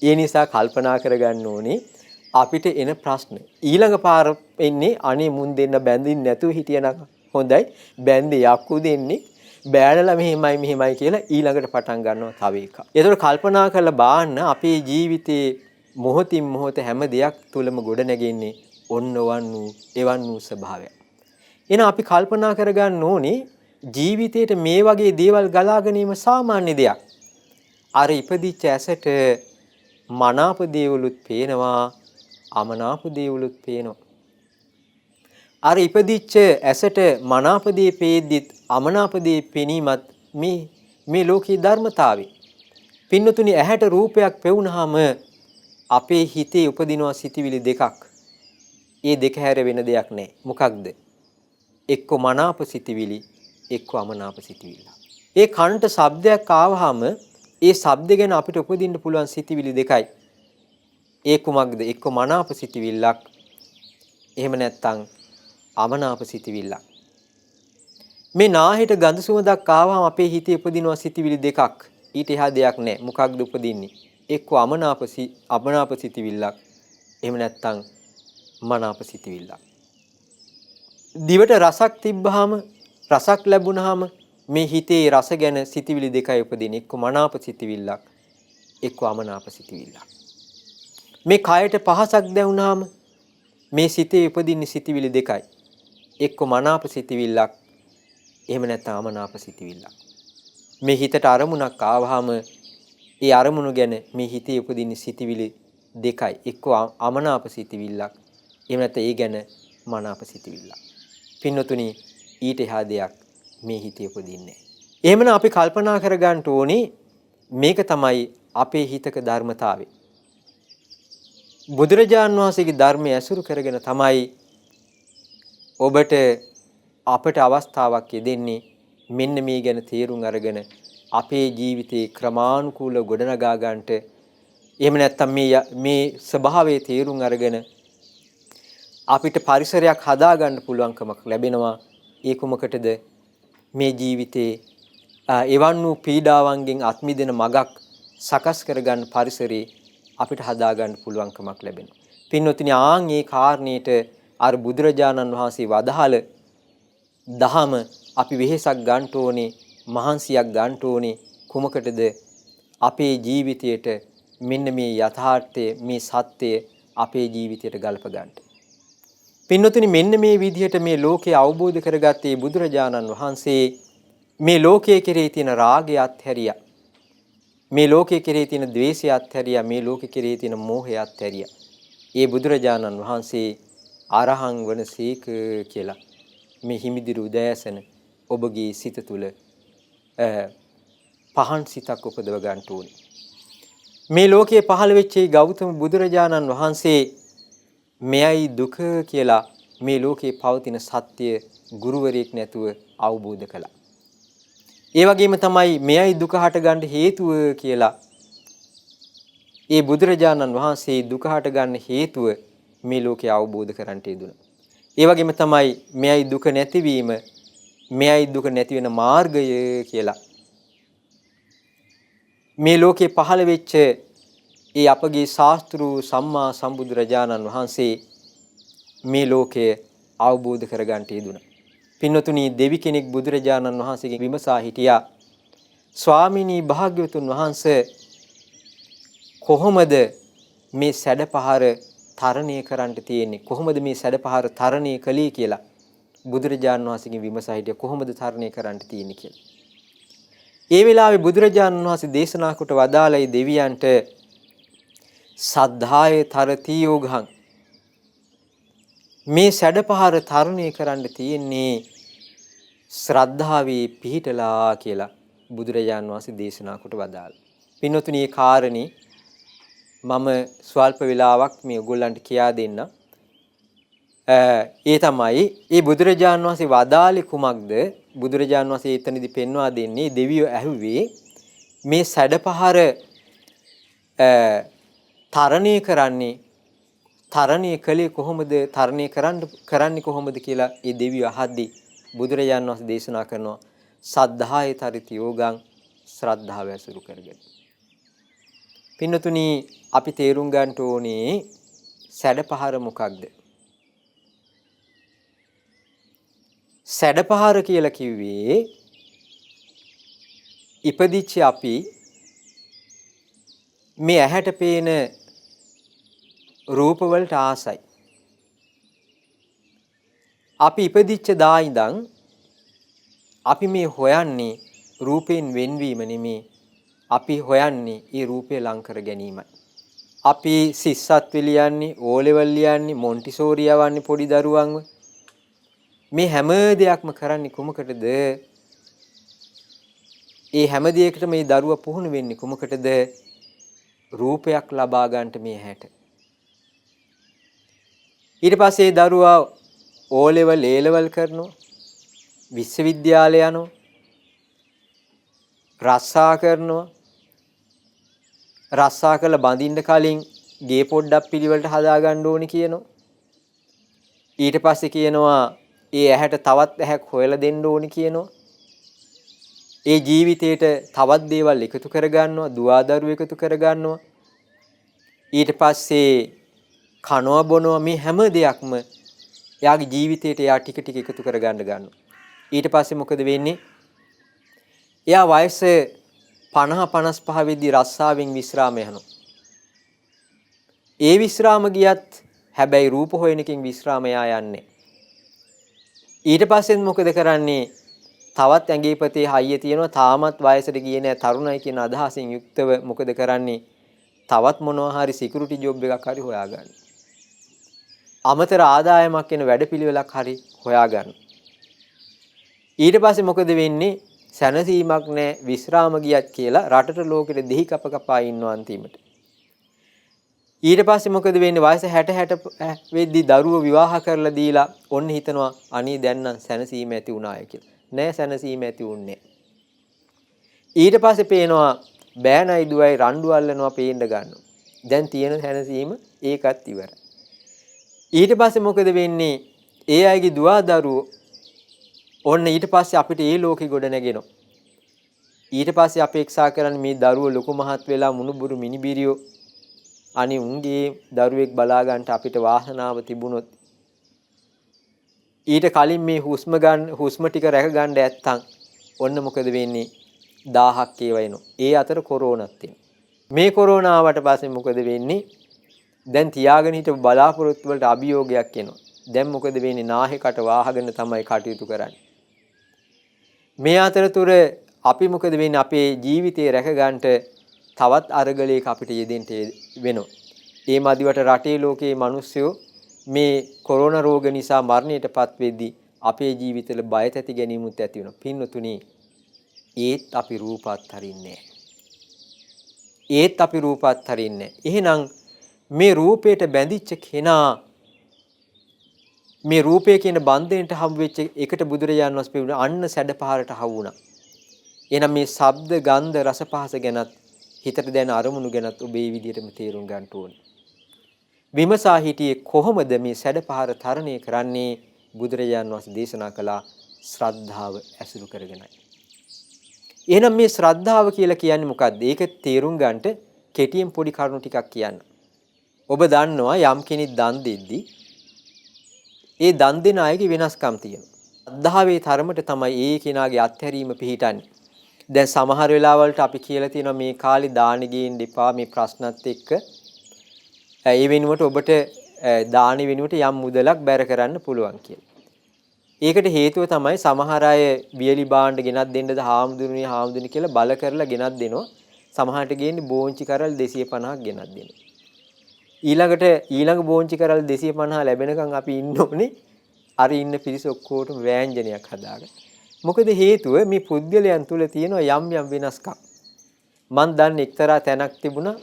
ඒ නිසා කල්පනා කරගන්න ඕනේ අපිට එන ප්‍රශ්න. ඊළඟ පාර එන්නේ අනේ මුන් දෙන්න බැඳින්න නැතුව හිටියනම් හොඳයි. බැඳේ යක්කු දෙන්නේ බෑනලා මෙහෙමයි කියලා ඊළඟට පටන් ගන්නවා තව එකක්. ඒතකොට කල්පනා කරලා බලන්න අපේ ජීවිතේ මොහොතින් මොහොත හැම දෙයක් තුලම ගොඩ නැගෙන්නේ එවන් වූ ස්වභාවයක්. එහෙනම් අපි කල්පනා කරගන්න ඕනේ ජීවිතේට මේ වගේ දේවල් ගලාගෙන යීම සාමාන්‍ය දෙයක්. අර ඉපදිච්ච ඇසට මනාප දේවලුත් පේනවා අමනාප දේවලුත් පේනවා. අර ඉපදිච්ච ඇසට මනාප දේ පේද්දිත් අමනාප දේ පෙනීමත් මේ ලෝකී ධර්මතාවය. පින්නතුනි ඇහැට රූපයක් පෙවුනහම අපේ හිතේ උපදිනවා සිතිවිලි දෙකක්. ඒ දෙක හැර වෙන දෙයක් නැහැ. මොකක්ද? එක්ක මනාප සිතිවිලි, එක්ක අමනාප සිතිවිල්ල. ඒ කනට ශබ්දයක් ආවහම ඒ ශබ්ද ගැන අපිට උපදින්න පුළුවන් සිතිවිලි දෙකයි. ඒ කුමක්ද? එක්ක මනාප සිතිවිල්ලක්. එහෙම නැත්නම් අමනාප සිතිවිල්ලක්. මේ නාහෙට ගඳ සුවඳක් ආවම අපේ හිතේ උපදිනවා සිතිවිලි දෙකක්. ඊට එහා දෙයක් නැහැ. මොකක්ද උපදින්නේ? එක්ක අමනාප සිතිවිල්ලක්. එහෙම නැත්නම් මනාප සිතිවිල්ලක්. දිවට රසක් තිබ්බහම රසක් ලැබුණාම මේ හිතේ රස ගැන සිතිවිලි දෙකයි උපදින්නේ. එක්ක මනාප සිතිවිල්ලක්, එක්ක අමනාප සිතිවිල්ලක්. මේ කයට පහසක් දැනුණාම මේ සිතේ උපදින්නේ සිතිවිලි දෙකයි. එක්ක මනාප සිතිවිල්ලක්, එහෙම නැත්නම් අමනාප සිතිවිල්ලක්. මේ හිතට අරමුණක් ආවහම ඒ අරමුණු ගැන මේ හිතේ උපදින්නේ සිතිවිලි දෙකයි. එක්ක අමනාප සිතිවිල්ලක්, එහෙම නැත්නම් ඒ ගැන මනාප සිතිවිල්ලක්. පින්නතුනි ඊට එහා දෙයක් මේ හිතේ උපදින්නේ. එහෙමනම් අපි කල්පනා කරගන්න ඕනේ මේක තමයි අපේ හිතක ධර්මතාවය. බුදුරජාන් වහන්සේගේ ධර්මය ඇසුරු කරගෙන තමයි ඔබට අපට අවස්ථාවක් යෙදෙන්නේ මෙන්න මේ ගැන තේරුම් අරගෙන අපේ ජීවිතේ ක්‍රමානුකූලව ගොඩනගා ගන්නට. එහෙම නැත්නම් මේ ස්වභාවයේ තේරුම් අරගෙන අපිට පරිසරයක් හදා ගන්න පුළුවන්කමක් ලැබෙනවා. ඒ කුමකටද? මේ ජීවිතේ එවන් වූ පීඩාවන්ගෙන් අත්මිදෙන මගක් සකස් කරගන්න පරිසරේ අපිට හදා ගන්න පුළුවන්කමක් ලැබෙනවා. පින්වත්නි, ආන් මේ කාරණේට අර බුදුරජාණන් වහන්සේ වදාළ දහම අපි වෙහෙසක් ගන්න ඕනේ, මහන්සියක් ගන්න ඕනේ. කුමකටද? අපේ ජීවිතයට මෙන්න මේ යථාර්ථය, මේ සත්‍යය අපේ ජීවිතයට ගලප ගන්නට. පින්වත්නි, මෙන්න මේ විදිහට මේ ලෝකය අවබෝධ කරගත්තේ බුදුරජාණන් වහන්සේ මේ ලෝකයේ කෙරෙහි තියෙන රාගය අත්හැරියා. මේ ලෝකයේ කෙරෙහි තියෙන ද්වේෂය අත්හැරියා. මේ ලෝකයේ කෙරෙහි තියෙන මෝහය අත්හැරියා. ඒ බුදුරජාණන් වහන්සේ අරහං වනසේක කියලා මේ හිමිදිරි උදෑසන ඔබගේ සිත තුළ පහන් සිතක් උපදව ගන්න ඕනේ. මේ ලෝකයේ පහළ වෙච්ච ගෞතම බුදුරජාණන් වහන්සේ මෙයයි දුක කියලා මේ ලෝකේ පවතින සත්‍ය ගුරුවරයෙක් නැතුව අවබෝධ කළා. ඒ වගේම තමයි මෙයයි දුක හටගන්න හේතුව කියලා ඒ බුදුරජාණන් වහන්සේ දුක හටගන්න හේතුව මේ ලෝකේ අවබෝධ කරගන්නට යෙදුණා. ඒ වගේම තමයි මෙයයි දුක නැතිවීම, මෙයයි දුක නැති වෙන මාර්ගය කියලා මේ ලෝකේ පහළ වෙච්ච ඒ අපගේ ශාස්ත්‍රු සම්මා සම්බුදුරජාණන් වහන්සේ මේ ලෝකය අවබෝධ කරගන්නට යෙදුණා. පින්වතුනි, දෙවි කෙනෙක් බුදුරජාණන් වහන්සේගෙන් විමසා හිටියා, ස්වාමිනී භාග්‍යවතුන් වහන්සේ කොහොමද මේ සැඩපහර තරණය කරන්න තියෙන්නේ? කොහොමද මේ සැඩපහර තරණය කළේ කියලා බුදුරජාණන් වහන්සේගෙන් විමසා හිටියා. කොහොමද තරණය කරන්න තියෙන්නේ කියලා. ඒ වෙලාවේ බුදුරජාණන් වහන්සේ දේශනා කොට වදාළයි දෙවියන්ට, සද්ධාය තරති යෝගං, මේ සැඩපහර තරණය කරන්න තියෙන්නේ ශ්‍රද්ධාවේ පිහිටලා කියලා බුදුරජාණන් වහන්සේ දේශනා කොට වදාළා. පින්වතුනි, මේ කාරණේ මම ස්වල්ප වේලාවක් මේ ඔයගොල්ලන්ට කියා දෙන්න. ඒ තමයි මේ බුදුරජාණන් වහන්සේ වදාළේ කුමක්ද? බුදුරජාණන් වහන්සේ එතනදී පෙන්වා දෙන්නේ දෙවියෝ ඇහුවේ මේ සැඩපහර තරණය කරන්නේ, තරණය කලේ කොහොමද, තරණය කරන්නේ කොහොමද කියලා ඒ දෙවියෝ අහද්දී බුදුරජාණන් වහන්සේ දේශනා කරනවා, සද්ධාය තරති යෝගං, ශ්‍රද්ධාව ඇසුරු කරගෙන. පින්නතුනි, අපි තේරුම් ගන්න ඕනේ සැඩපහර මොකක්ද? සැඩපහර කියලා කිව්වේ ඉපදිච්ච අපි මේ ඇහැට පේන රූප වලට ආසයි. අපි ඉපදිච්ච දා ඉඳන් අපි මේ හොයන්නේ රූපයෙන් වෙන්වීම නෙමේ. අපි හොයන්නේ ඒ රූපය ලං කර ගැනීමයි. අපි සිස්සත්වි ලියන්නේ, ඕලෙවල් ලියන්නේ, මොන්ටිසෝරි යවන්නේ පොඩි දරුවන්ව. මේ හැම දෙයක්ම කරන්නේ කුමකටද? ඒ හැම දෙයකටම මේ දරුවා පුහුණු වෙන්නේ කුමකටද? රූපයක් ලබා ගන්නට මේ ඇහැට. ඊට පස්සේ දරුවා O level A level කරනවා, විශ්වවිද්‍යාලය යනවා, රස්සා කරනවා. රස්සා කරලා බඳින්න කලින් ගේ පොඩ්ඩක් පිළිවෙලට හදා ගන්න ඕනි කියනවා. ඊට පස්සේ කියනවා ඒ ඇහැට තවත් ඇහැක් හොයලා දෙන්න ඕනි කියනවා. ඒ ජීවිතේට තවත් දේවල් එකතු කර ගන්නවා, දුවදරු එකතු කර ගන්නවා. ඊට පස්සේ කනවා බොනවා, මේ හැම දෙයක්ම එයාගේ ජීවිතේට එයා ටික ටික එකතු කර ගන්නවා. ඊට පස්සේ මොකද වෙන්නේ? එයා වයස 50-55 වෙද්දී රස්සාවෙන් විශ්‍රාම යනවා. ඒ විශ්‍රාම ගියත් හැබැයි රූප හොයන එකකින් විශ්‍රාම යන්නේ. ඊට පස්සේ මොකද කරන්නේ? තවත් ඇඟේපතේ හයිය තියෙනවා, තාමත් වයසට ගියේ නැහැ, තරුණයි කියන අදහසින් යුක්තව මොකද කරන්නේ? තවත් මොනවා හරි සිකියුරිටි ජොබ් එකක් හරි හොයාගන්න. අමතර ආදායමක් එන වැඩපිළිවෙලක් හරි හොයාගන්න. ඊට පස්සේ මොකද වෙන්නේ? සැනසීමක් නැහැ, විශ්‍රාම ගියත් කියලා රටට ලෝකෙට දෙහි කප කපා ඉන්නවා අන්තිමට. ඊට පස්සේ මොකද වෙන්නේ? වයස 60 වෙද්දි දරුවෝ විවාහ කරලා දීලා ඔන්න හිතනවා අනේ දැන් නම් සැනසීම ඇති වුණාය කියලා. නෑ සැනසීම ඇති වුන්නේ. ඊට පස්සේ පේනවා බෑනයි දුවයි රණ්ඩු අල්ලනවා පේන්න ගන්නවා. දැන් තියෙන සැනසීම ඒකත් ඉවරයි. ඊට පස්සේ මොකද වෙන්නේ? ඒ අයගේ දුවා දරුවෝ ඔන්න ඊට පස්සේ අපිට ඒ ලෝකෙ ගොඩ නැගෙනවා. ඊට පස්සේ අපේක්ෂා කරන්නේ මේ දරුවෝ ලොකු මහත් වෙලා මුණුබුරු මිනිබිරියෝ අනේ උන්ගේ දරුවෙක් බලා ගන්නට අපිට වාසනාව තිබුණොත් ඊට කලින් මේ හුස්ම ටික රැක ගන්න නැත්තම් ඔන්න මොකද වෙන්නේ? 1000ක් ඒවා එනවා. ඒ අතර කොරෝනාත් එනවා. මේ කොරෝනා ආවට පස්සේ මොකද වෙන්නේ? දැන් තියාගෙන හිටපු බලාපොරොත්තු වලට අභියෝගයක් එනවා. දැන් මොකද වෙන්නේ? නාහෙකට වාහගෙන තමයි කටයුතු කරන්නේ. මේ අතරතුර අපි මොකද වෙන්නේ? අපේ ජීවිතේ රැක ගන්නට තවත් අරගලයක අපිට යෙදෙන්න වෙනවා. ඒ මදිවට රටේ ලෝකයේ මිනිස්සු මේ කොරෝනා රෝග නිසා මරණයටපත් වෙද්දී අපේ ජීවිතවල බය තැති ගැනීමුත් ඇති වෙනවා. පින්නතුණි ඒත් අපි රූපත් හරින්නේ ඒත් අපි රූපත් හරින්නේ. එහෙනම් මේ රූපයට බැඳිච්ච කෙනා මේ රූපය කියන බන්ධනයට හම් වෙච්ච එකට බුදුරජාණන් වහන්සේ පෙවුන අන්න සැඩපහරට හවු වුණා. එහෙනම් මේ ශබ්ද ගන්ධ රස පහස ගැනත් හිතට දැන අරමුණු ගැනත් ඔබ මේ විදිහටම තේරුම් ගන්න ඕනේ. විමසා හිටියේ කොහොමද මේ සැඩපහර තරණය කරන්නේ? බුදුරජාණන් වහන්සේ දේශනා කළා ශ්‍රද්ධාව ඇසුරු කරගෙනයි. එහෙනම් මේ ශ්‍රද්ධාව කියලා කියන්නේ මොකක්ද? ඒක තේරුම් ගන්නට කෙටියෙන් පොඩි කරුණු ටිකක් කියන්න. ඔබ දන්නවා යම් කෙනෙක් දන් දෙද්දී ඒ දන් දෙන අයගේ වෙනස්කම් තියෙනවා. ශ්‍රද්ධාවේ තරමට තමයි ඒ කෙනාගේ අත්හැරීම පිහිටන්නේ. දැන් සමහර වෙලාවලට අපි කියලා තියෙනවා මේ කාලේ දානෙ ගේන්න එපා මේ ප්‍රශ්නත් එක්ක. ඒ වෙනුවට ඔබට දානෙ වෙනුවට යම් මුදලක් බැර කරන්න පුළුවන් කියලා. ඒකට හේතුව තමයි සමහර අය වියලි භාණ්ඩ ගෙනත් දෙන්නද හාමුදුරනි කියලා බල කරලා ගෙනත් දෙනවා. සමහරට ගේන්නේ බෝංචි කරල් 250ක් ගෙනත් දෙනවා. ඊළඟ බෝංචි කරල් 250 ලැබෙනකන් අපි ඉන්න ඕනේ අර ඉන්න පිරිස ඔක්කොටම වෑංජනයක් හදාගන්න. මොකද හේතුව මේ පුද්ගලයන් තුල තියෙන යම් වෙනස්කම්. මන් දන්නේ එක්තරා තැනක් තිබුණා.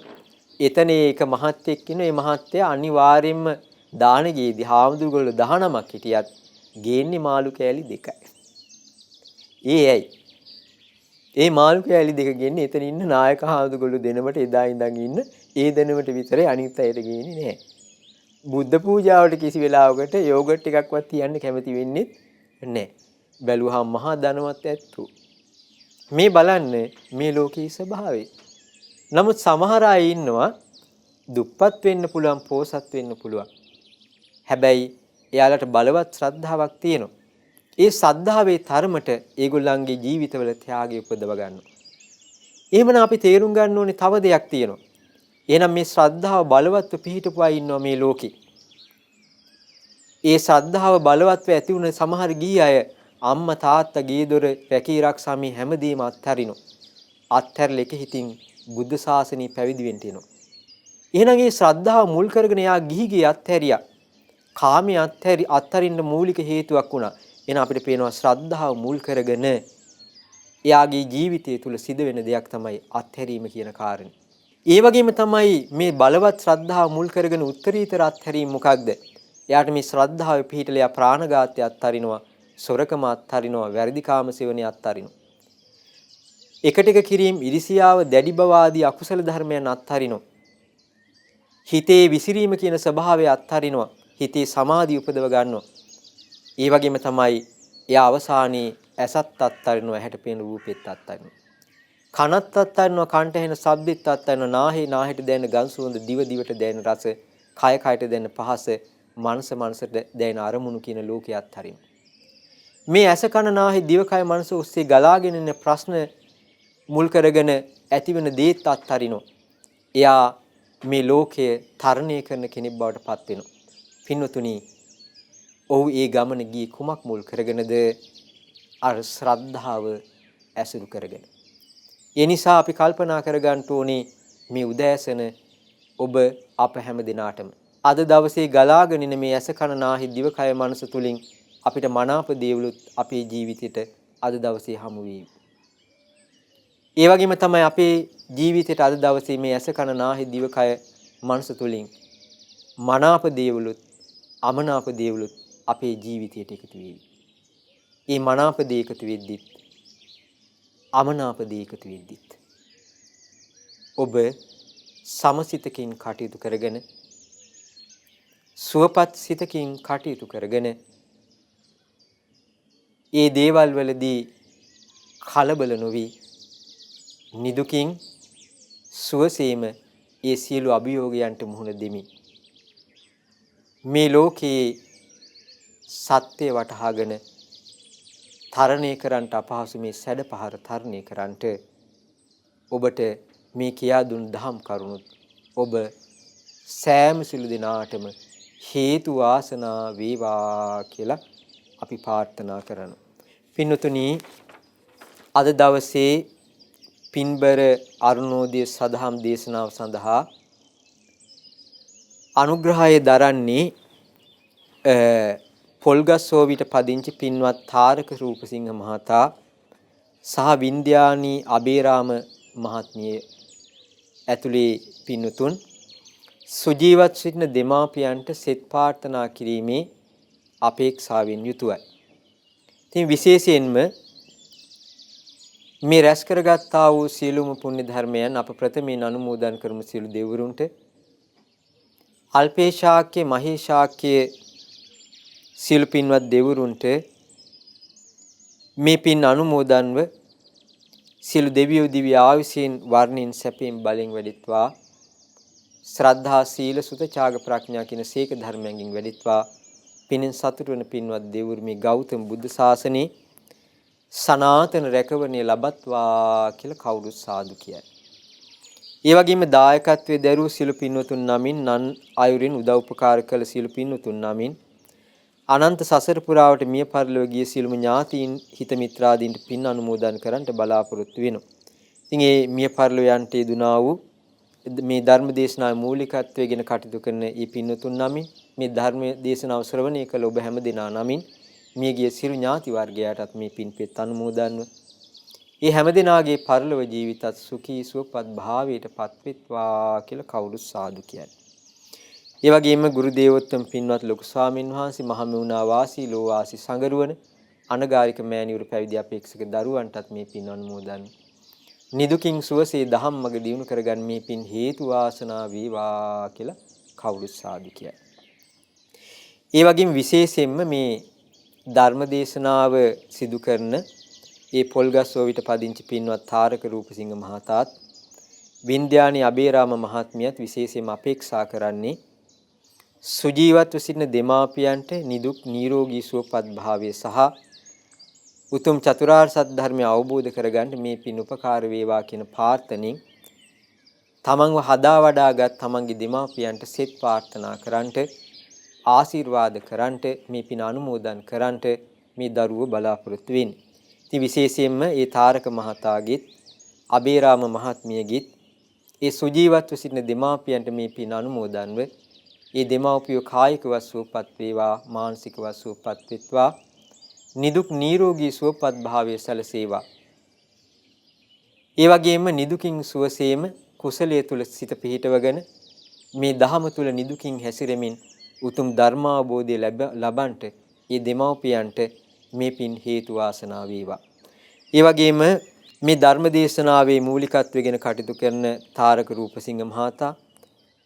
එතන ඒක මහත්යෙක් ඉන්න ඒ මහත්තයා අනිවාර්යයෙන්ම දාන ගේදී හාමුදුරුවෝ 19ක් හිටියත් ගේන්නේ මාළු කෑලි 2යි. ඒ ඇයි? ඒ මාළු කෑලි 2 ගේන්නේ එතන ඉන්න නායක හාමුදුරුවෝ දෙනමට එදා ඉඳන් ඉන්න ඒ දෙනමට විතරයි අනිත් අයට ගේන්නේ නැහැ. බුද්ධ පූජාවට කිසි වෙලාවකට යෝගට් එකක්වත් තියන්න කැමති වෙන්නේ නැහැ. බැලුවහම මහා ධනවත් ඇත්තෝ. මේ බලන්න මේ ලෝකයේ ස්වභාවය. නමුත් සමහර අය ඉන්නවා දුප්පත් වෙන්න පුළුවන්, පෝසත් වෙන්න පුළුවන්. හැබැයි එයාලට බලවත් ශ්‍රද්ධාවක් තියෙනවා. ඒ ශ්‍රද්ධාවේ තරමට ඒගොල්ලන්ගේ ජීවිතවල ත්‍යාගය උපදව ගන්නවා. එහෙමනම් අපි තේරුම් ගන්න ඕනේ තව දෙයක් තියෙනවා. එහෙනම් මේ ශ්‍රද්ධාව බලවත්ව පිහිටපු අය ඉන්නවා මේ ලෝකේ. ඒ ශ්‍රද්ධාව බලවත්ව ඇති වුණ සමහර ගිහි අය අම්මා තාත්තා ගේ දොර රැකී ආරක්ෂා මේ හැමදේම අත්හරිනවා. අත්හැරලා එක හිතින් බුද්ධ ශාසනය පැවිදි වෙන්න එනවා. එහෙනම් මේ ශ්‍රද්ධාව මුල් කරගෙන යා ගිහිගේ අත්හැරියා. කාමයේ අත්හරින්න මූලික හේතුවක් වුණා. එහෙනම් අපිට පේනවා ශ්‍රද්ධාව මුල් කරගෙන එයාගේ ජීවිතය තුල සිද වෙන දෙයක් තමයි අත්හැරීම කියන කාරණේ. ඒ වගේම තමයි මේ බලවත් ශ්‍රද්ධාව මුල් කරගෙන උත්තරීතර අත්හැරීම මොකක්ද? එයාට මේ ශ්‍රද්ධාවේ පිහිටලා එයා ප්‍රාණඝාතය අත්හරිනවා, සොරකම අත්හරිනවා, වැරදි කාම සේවනය අත්හරිනවා. එකට එක කිරීම, ඉරිසියාව, දැඩි බව ආදී අකුසල ධර්මයන් අත්හරිනවා. හිතේ විසිරීම කියන ස්වභාවය අත්හරිනවා. හිතේ සමාධිය උපදව ගන්නවා. ඒ වගේම තමයි එයා අවසානයේ ඇසත් අත්හරිනවා, ඇහැට පේන රූපෙත් අත්හරිනවා. කනත් අත්හරිනවා, කන්ට ඇහෙන ශබ්දෙත් අත්හරිනවා, නාහෙට දැනෙන ගඳ සුවඳ, දිවට දැනෙන රස, කයට දැනෙන පහස, මනසට දැනෙන අරමුණු කියන ලෝකේ අත්හරිනවා. මේ ඇස කන නාහි දිවකය මනස ඔස්සේ ගලාගෙන යන ප්‍රශ්න මුල් කරගෙන ඇතිවෙන දේත් අත්හරිනවා. එයා මේ ලෝකය තරණය කරන කෙනෙක් බවට පත් වෙනවා. පින්වතුනි, ඔහු ඒ ගමන ගියේ කුමක් මුල් කරගෙනද? අර ශ්‍රද්ධාව ඇසුරු කරගෙන. ඒ නිසා අපි කල්පනා කරගන්න ඕනේ මේ උදෑසන ඔබ අප හැම දිනාටම අද දවසේ ගලාගෙන ඉන මේ ඇස කන නාහි දිවකය මනස තුලින් අපිට මනාප දේවලුත් අපේ ජීවිතයට අද දවසේ හමු වීම. ඒ වගේම තමයි අපේ ජීවිතේට අද දවසේ මේ ඇස කන නාහි දිවකය මනස තුලින් මනාප දේවලුත් අමනාප දේවලුත් අපේ ජීවිතයට එකතු වෙවි. ඒ මනාප දේ එකතු වෙද්දිත් අමනාප දේ එකතු වෙද්දිත් ඔබ සමසිතකින් කටයුතු කරගෙන සුවපත් සිතකින් කටයුතු කරගෙන ඒ දේවල් වලදී කලබල නොවි නිදුකින් සුවසේම ඒ සියලු අභියෝගයන්ට මුහුණ දෙමි. මේ ලෝකයේ සත්‍ය වටහාගෙන තරණය කරන්නට අපහසු මේ සැඩ පහර තරණය කරන්නට ඔබට මේ කියා දුන් දහම් කරුණුත් ඔබ සෑම සිළු දිනාටම හේතු වාසනා වේවා කියලා අපි ප්‍රාර්ථනා කරනවා. පින්වතුනි, අද දවසේ පින්බර අරුණෝදය සදහම් දේශනාව සඳහා අනුග්‍රහය දරන්නේ පොල්ගස්සෝවිට පදිංචි පින්වත් තාරක රූපසිංහ මහතා සහ වින්ද්‍යානී අබේරාම මහත්මිය ඇතුළේ පින්වතුන් සුජීවත් සිටින දෙමාපියන්ට සෙත් ප්‍රාර්ථනා කිරීමේ අපේක්ෂාවෙන් යුතුවයි. ඉතින් විශේෂයෙන්ම මේ රැස් කරගත්තා වූ සියලුම පුණ්‍ය ධර්මයන් අප ප්‍රථමයෙන් අනුමෝදන් කරමු සියලු දෙවිවරුන්ට. අල්පේ ශාක්‍ය මහේ ශාක්‍ය සියලු පින්වත් දෙවිවරුන්ට මේ පින් අනුමෝදන්ව සියලු දෙවියෝ දිව්‍ය ආයුෂයෙන් වර්ණින් සැපයෙන් බලෙන් වැඩිත්වා. ශ්‍රද්ධා සීල සුත ත්‍යාග ප්‍රඥා කියන සීක ධර්මයන්ගෙන් වැඩිත්වා. පිනෙන් සතුට වන පින්වත් දෙවිවරු මේ ගෞතම බුද්ධ ශාසනයේ සනාතන රැකවරණය ලබත්වා කියලා කවුරුත් සාදු කියයි. ඒ වගේම දායකත්වයේ දරූ සියලු පින්වතුන් නමින් නන් අයුරින් උදව් උපකාර කළ සියලු පින්වතුන් නමින් අනන්ත සසර පුරාවට මිය පරලොව ගිය සියලුම ඥාතීන් හිත මිත්‍රාදීන්ට පින් අනුමෝදන් කරන්නට බලාපොරොත්තු වෙනවා. ඉතින් මේ මිය පරලොව යන්ට යෙදුනා වූ මේ ධර්ම දේශනාවේ මූලිකත්වයෙන් කටයුතු කරන මේ පින්වතුන් නමින් මේ ධර්ම දේශනාව ශ්‍රවණය කළ ඔබ හැම දෙනා නමින් මියගිය සියලු ඥාති වර්ගයාටත් මේ පින්පෙත් අනුමෝදන්ව ඒ හැම දිනාගේ පරලොව ජීවිතත් සුඛී සුවපත් භාවයට පත්වෙත්වා කියලා කවුරු සාදු කියයි. ඒ වගේම ගුරු දේවෝත්තම පින්වත් ලොකු ස්වාමින් වහන්සේ මහමෙවුනා වාසී ලෝ වාසී සංගරුවන අනගාരിക මෑණිවරු පැවිදි අපේක්ෂක දරුවන්ටත් මේ පින් අනුමෝදන්. නිදුකින් සුවසේ දහම් මඟ දියුණු කරගන්න මේ පින් හේතු වාසනා වේවා කියලා කවුරු සාදු කියයි. ඒ වගේම විශේෂයෙන්ම මේ ධර්ම දේශනාව සිදු කරන ඒ පොල්ගස්සෝවිට පදිංචි පින්වත් තාරක රූපසිංහ මහතාත් වින්ද්‍යානී අබේරාම මහත්මියත් විශේෂයෙන්ම අපේක්ෂා කරන්නේ සුජීවත්ව සිටින දෙමාපියන්ට නිදුක් නිරෝගී සුවපත් භාවය සහ උතුම් චතුරාර්ය සත්‍ය ධර්මය අවබෝධ කරගන්න මේ පින් උපකාර වේවා කියන ප්‍රාර්ථනෙන් තමන්ව හදා වඩාගත් තමන්ගේ දෙමාපියන්ට සෙත් ප්‍රාර්ථනා කරන්නට ආශිර්වාද කරන්නට මේ පින් අනුමෝදන් කරන්නට මේ දරුවෝ බලාපොරොත්තු වෙන්නේ. ඉතින් විශේෂයෙන්ම ඒ තාරක මහතාගෙත් අබේරාම මහත්මියගෙත් ඒ සුජීවත්ව සිටින දෙමාපියන්ට මේ පින් අනුමෝදන්ව ඒ දෙමාපියෝ කායිකව සුවපත් වේවා මානසිකව සුවපත් වෙත්වා නිදුක් නිරෝගී සුවපත් භාවයේ සැලසේවා. ඒ වගේම නිදුකින් සුවසේම කුසලයේ තුල සිත පිහිටවගෙන මේ ධහම තුල නිදුකින් හැසිරෙමින් උතුම් ධර්මාවබෝධය ලබන්නට මේ දෙමව්පියන්ට මේ පින් හේතු වාසනා වේවා. ඒ වගේම මේ ධර්ම දේශනාවේ මූලිකත්වයෙන් කටයුතු කරන තාරක රූපසිංහ මහතා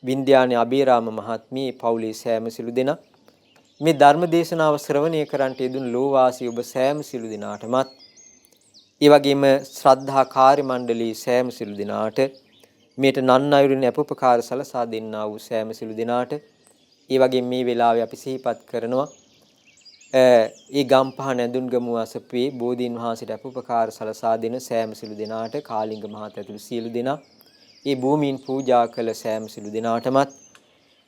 වින්ද්‍යානී අබේරාම මහත්මිය පවුලේ සෑම සිළු දෙනා මේ ධර්ම දේශනාව ශ්‍රවණය කරන්නට යෙදුණු ලෝවාසී ඔබ සෑම සිළු දෙනාටමත් ඒ වගේම ශ්‍රද්ධා කාර්ය මණ්ඩලයේ සෑම සිළු දෙනාට මේට නන් අයුරින් අපෝපකාර සලසා දෙන්නා වූ සෑම සිළු දෙනාට ඒ වගේම මේ වෙලාවේ අපි සිහිපත් කරනවා ඒ ගම්පහ නැඳුන්ගමුව අසපුවේ බෝධීන් වහන්සේට අපෝපකාර සලසා දෙන සෑම සිළු දෙනාට කාලිංග මහත ඇතුළු සියලු දෙනා ඒ භූමීන් පූජා කළ සෑම සිළු දෙනාටමත්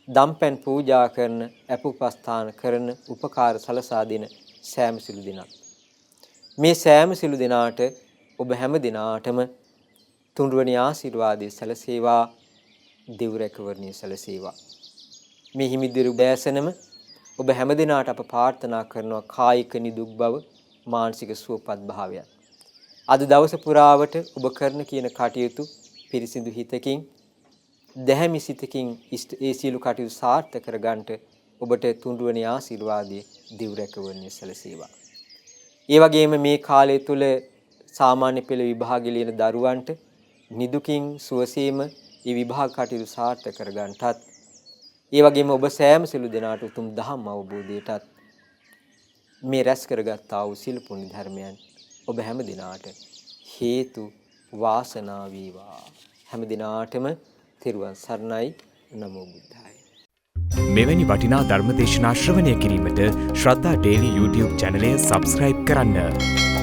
දම්පැන් පූජා කරන අපෝපස්ථාන කරන උපකාර සලසා දෙන සෑම සිළු දෙනා මේ සෑම සිළු දෙනාට ඔබ හැම දිනාටම තුන්වැනි ආශිර්වාදයේ සැලසේවා දෙව් රැකවරණයේ සැලසේවා. මේ හිමිදිරු බෑසනම ඔබ හැම දිනාට අප ප්‍රාර්ථනා කරනවා කායික නිදුක් බව මානසික සුවපත් භාවයත්. අද දවස පුරාවට ඔබ කරන කියන කටයුතු පිරිසිදු හිතකින් දැහැමි සිතකින් ඒ සියලු කටයුතු සාර්ථක කරගන්නට ඔබට තුන්රුවනේ ආශිර්වාදයේ දිවුරැකවන්නේ සැලසේවා. ඒ වගේම මේ කාලය තුල සාමාන්‍ය පෙළ විභාග ලියන දරුවන්ට නිදුකින් සුවසේම මේ විභාග කටයුතු සාර්ථක කරගන්නටත් ඒ වගේම ඔබ සෑම සිළු දෙනාට උතුම් ධම්ම අවබෝධයටත් මේ රැස් කරගත්තා වූ සිල් පුණ්‍ය ධර්මයන් ඔබ හැම දිනාට හේතු වාසනා වේවා. හැම දිනාටම තෙරුවන් සරණයි. නමෝ බුද්ධාය. මෙවැනි වටිනා ධර්මදේශනා ශ්‍රවණය කිරීමට ශ්‍රද්ධා ඩේලි YouTube චැනලය සබ්ස්ක්‍රයිබ් කරන්න.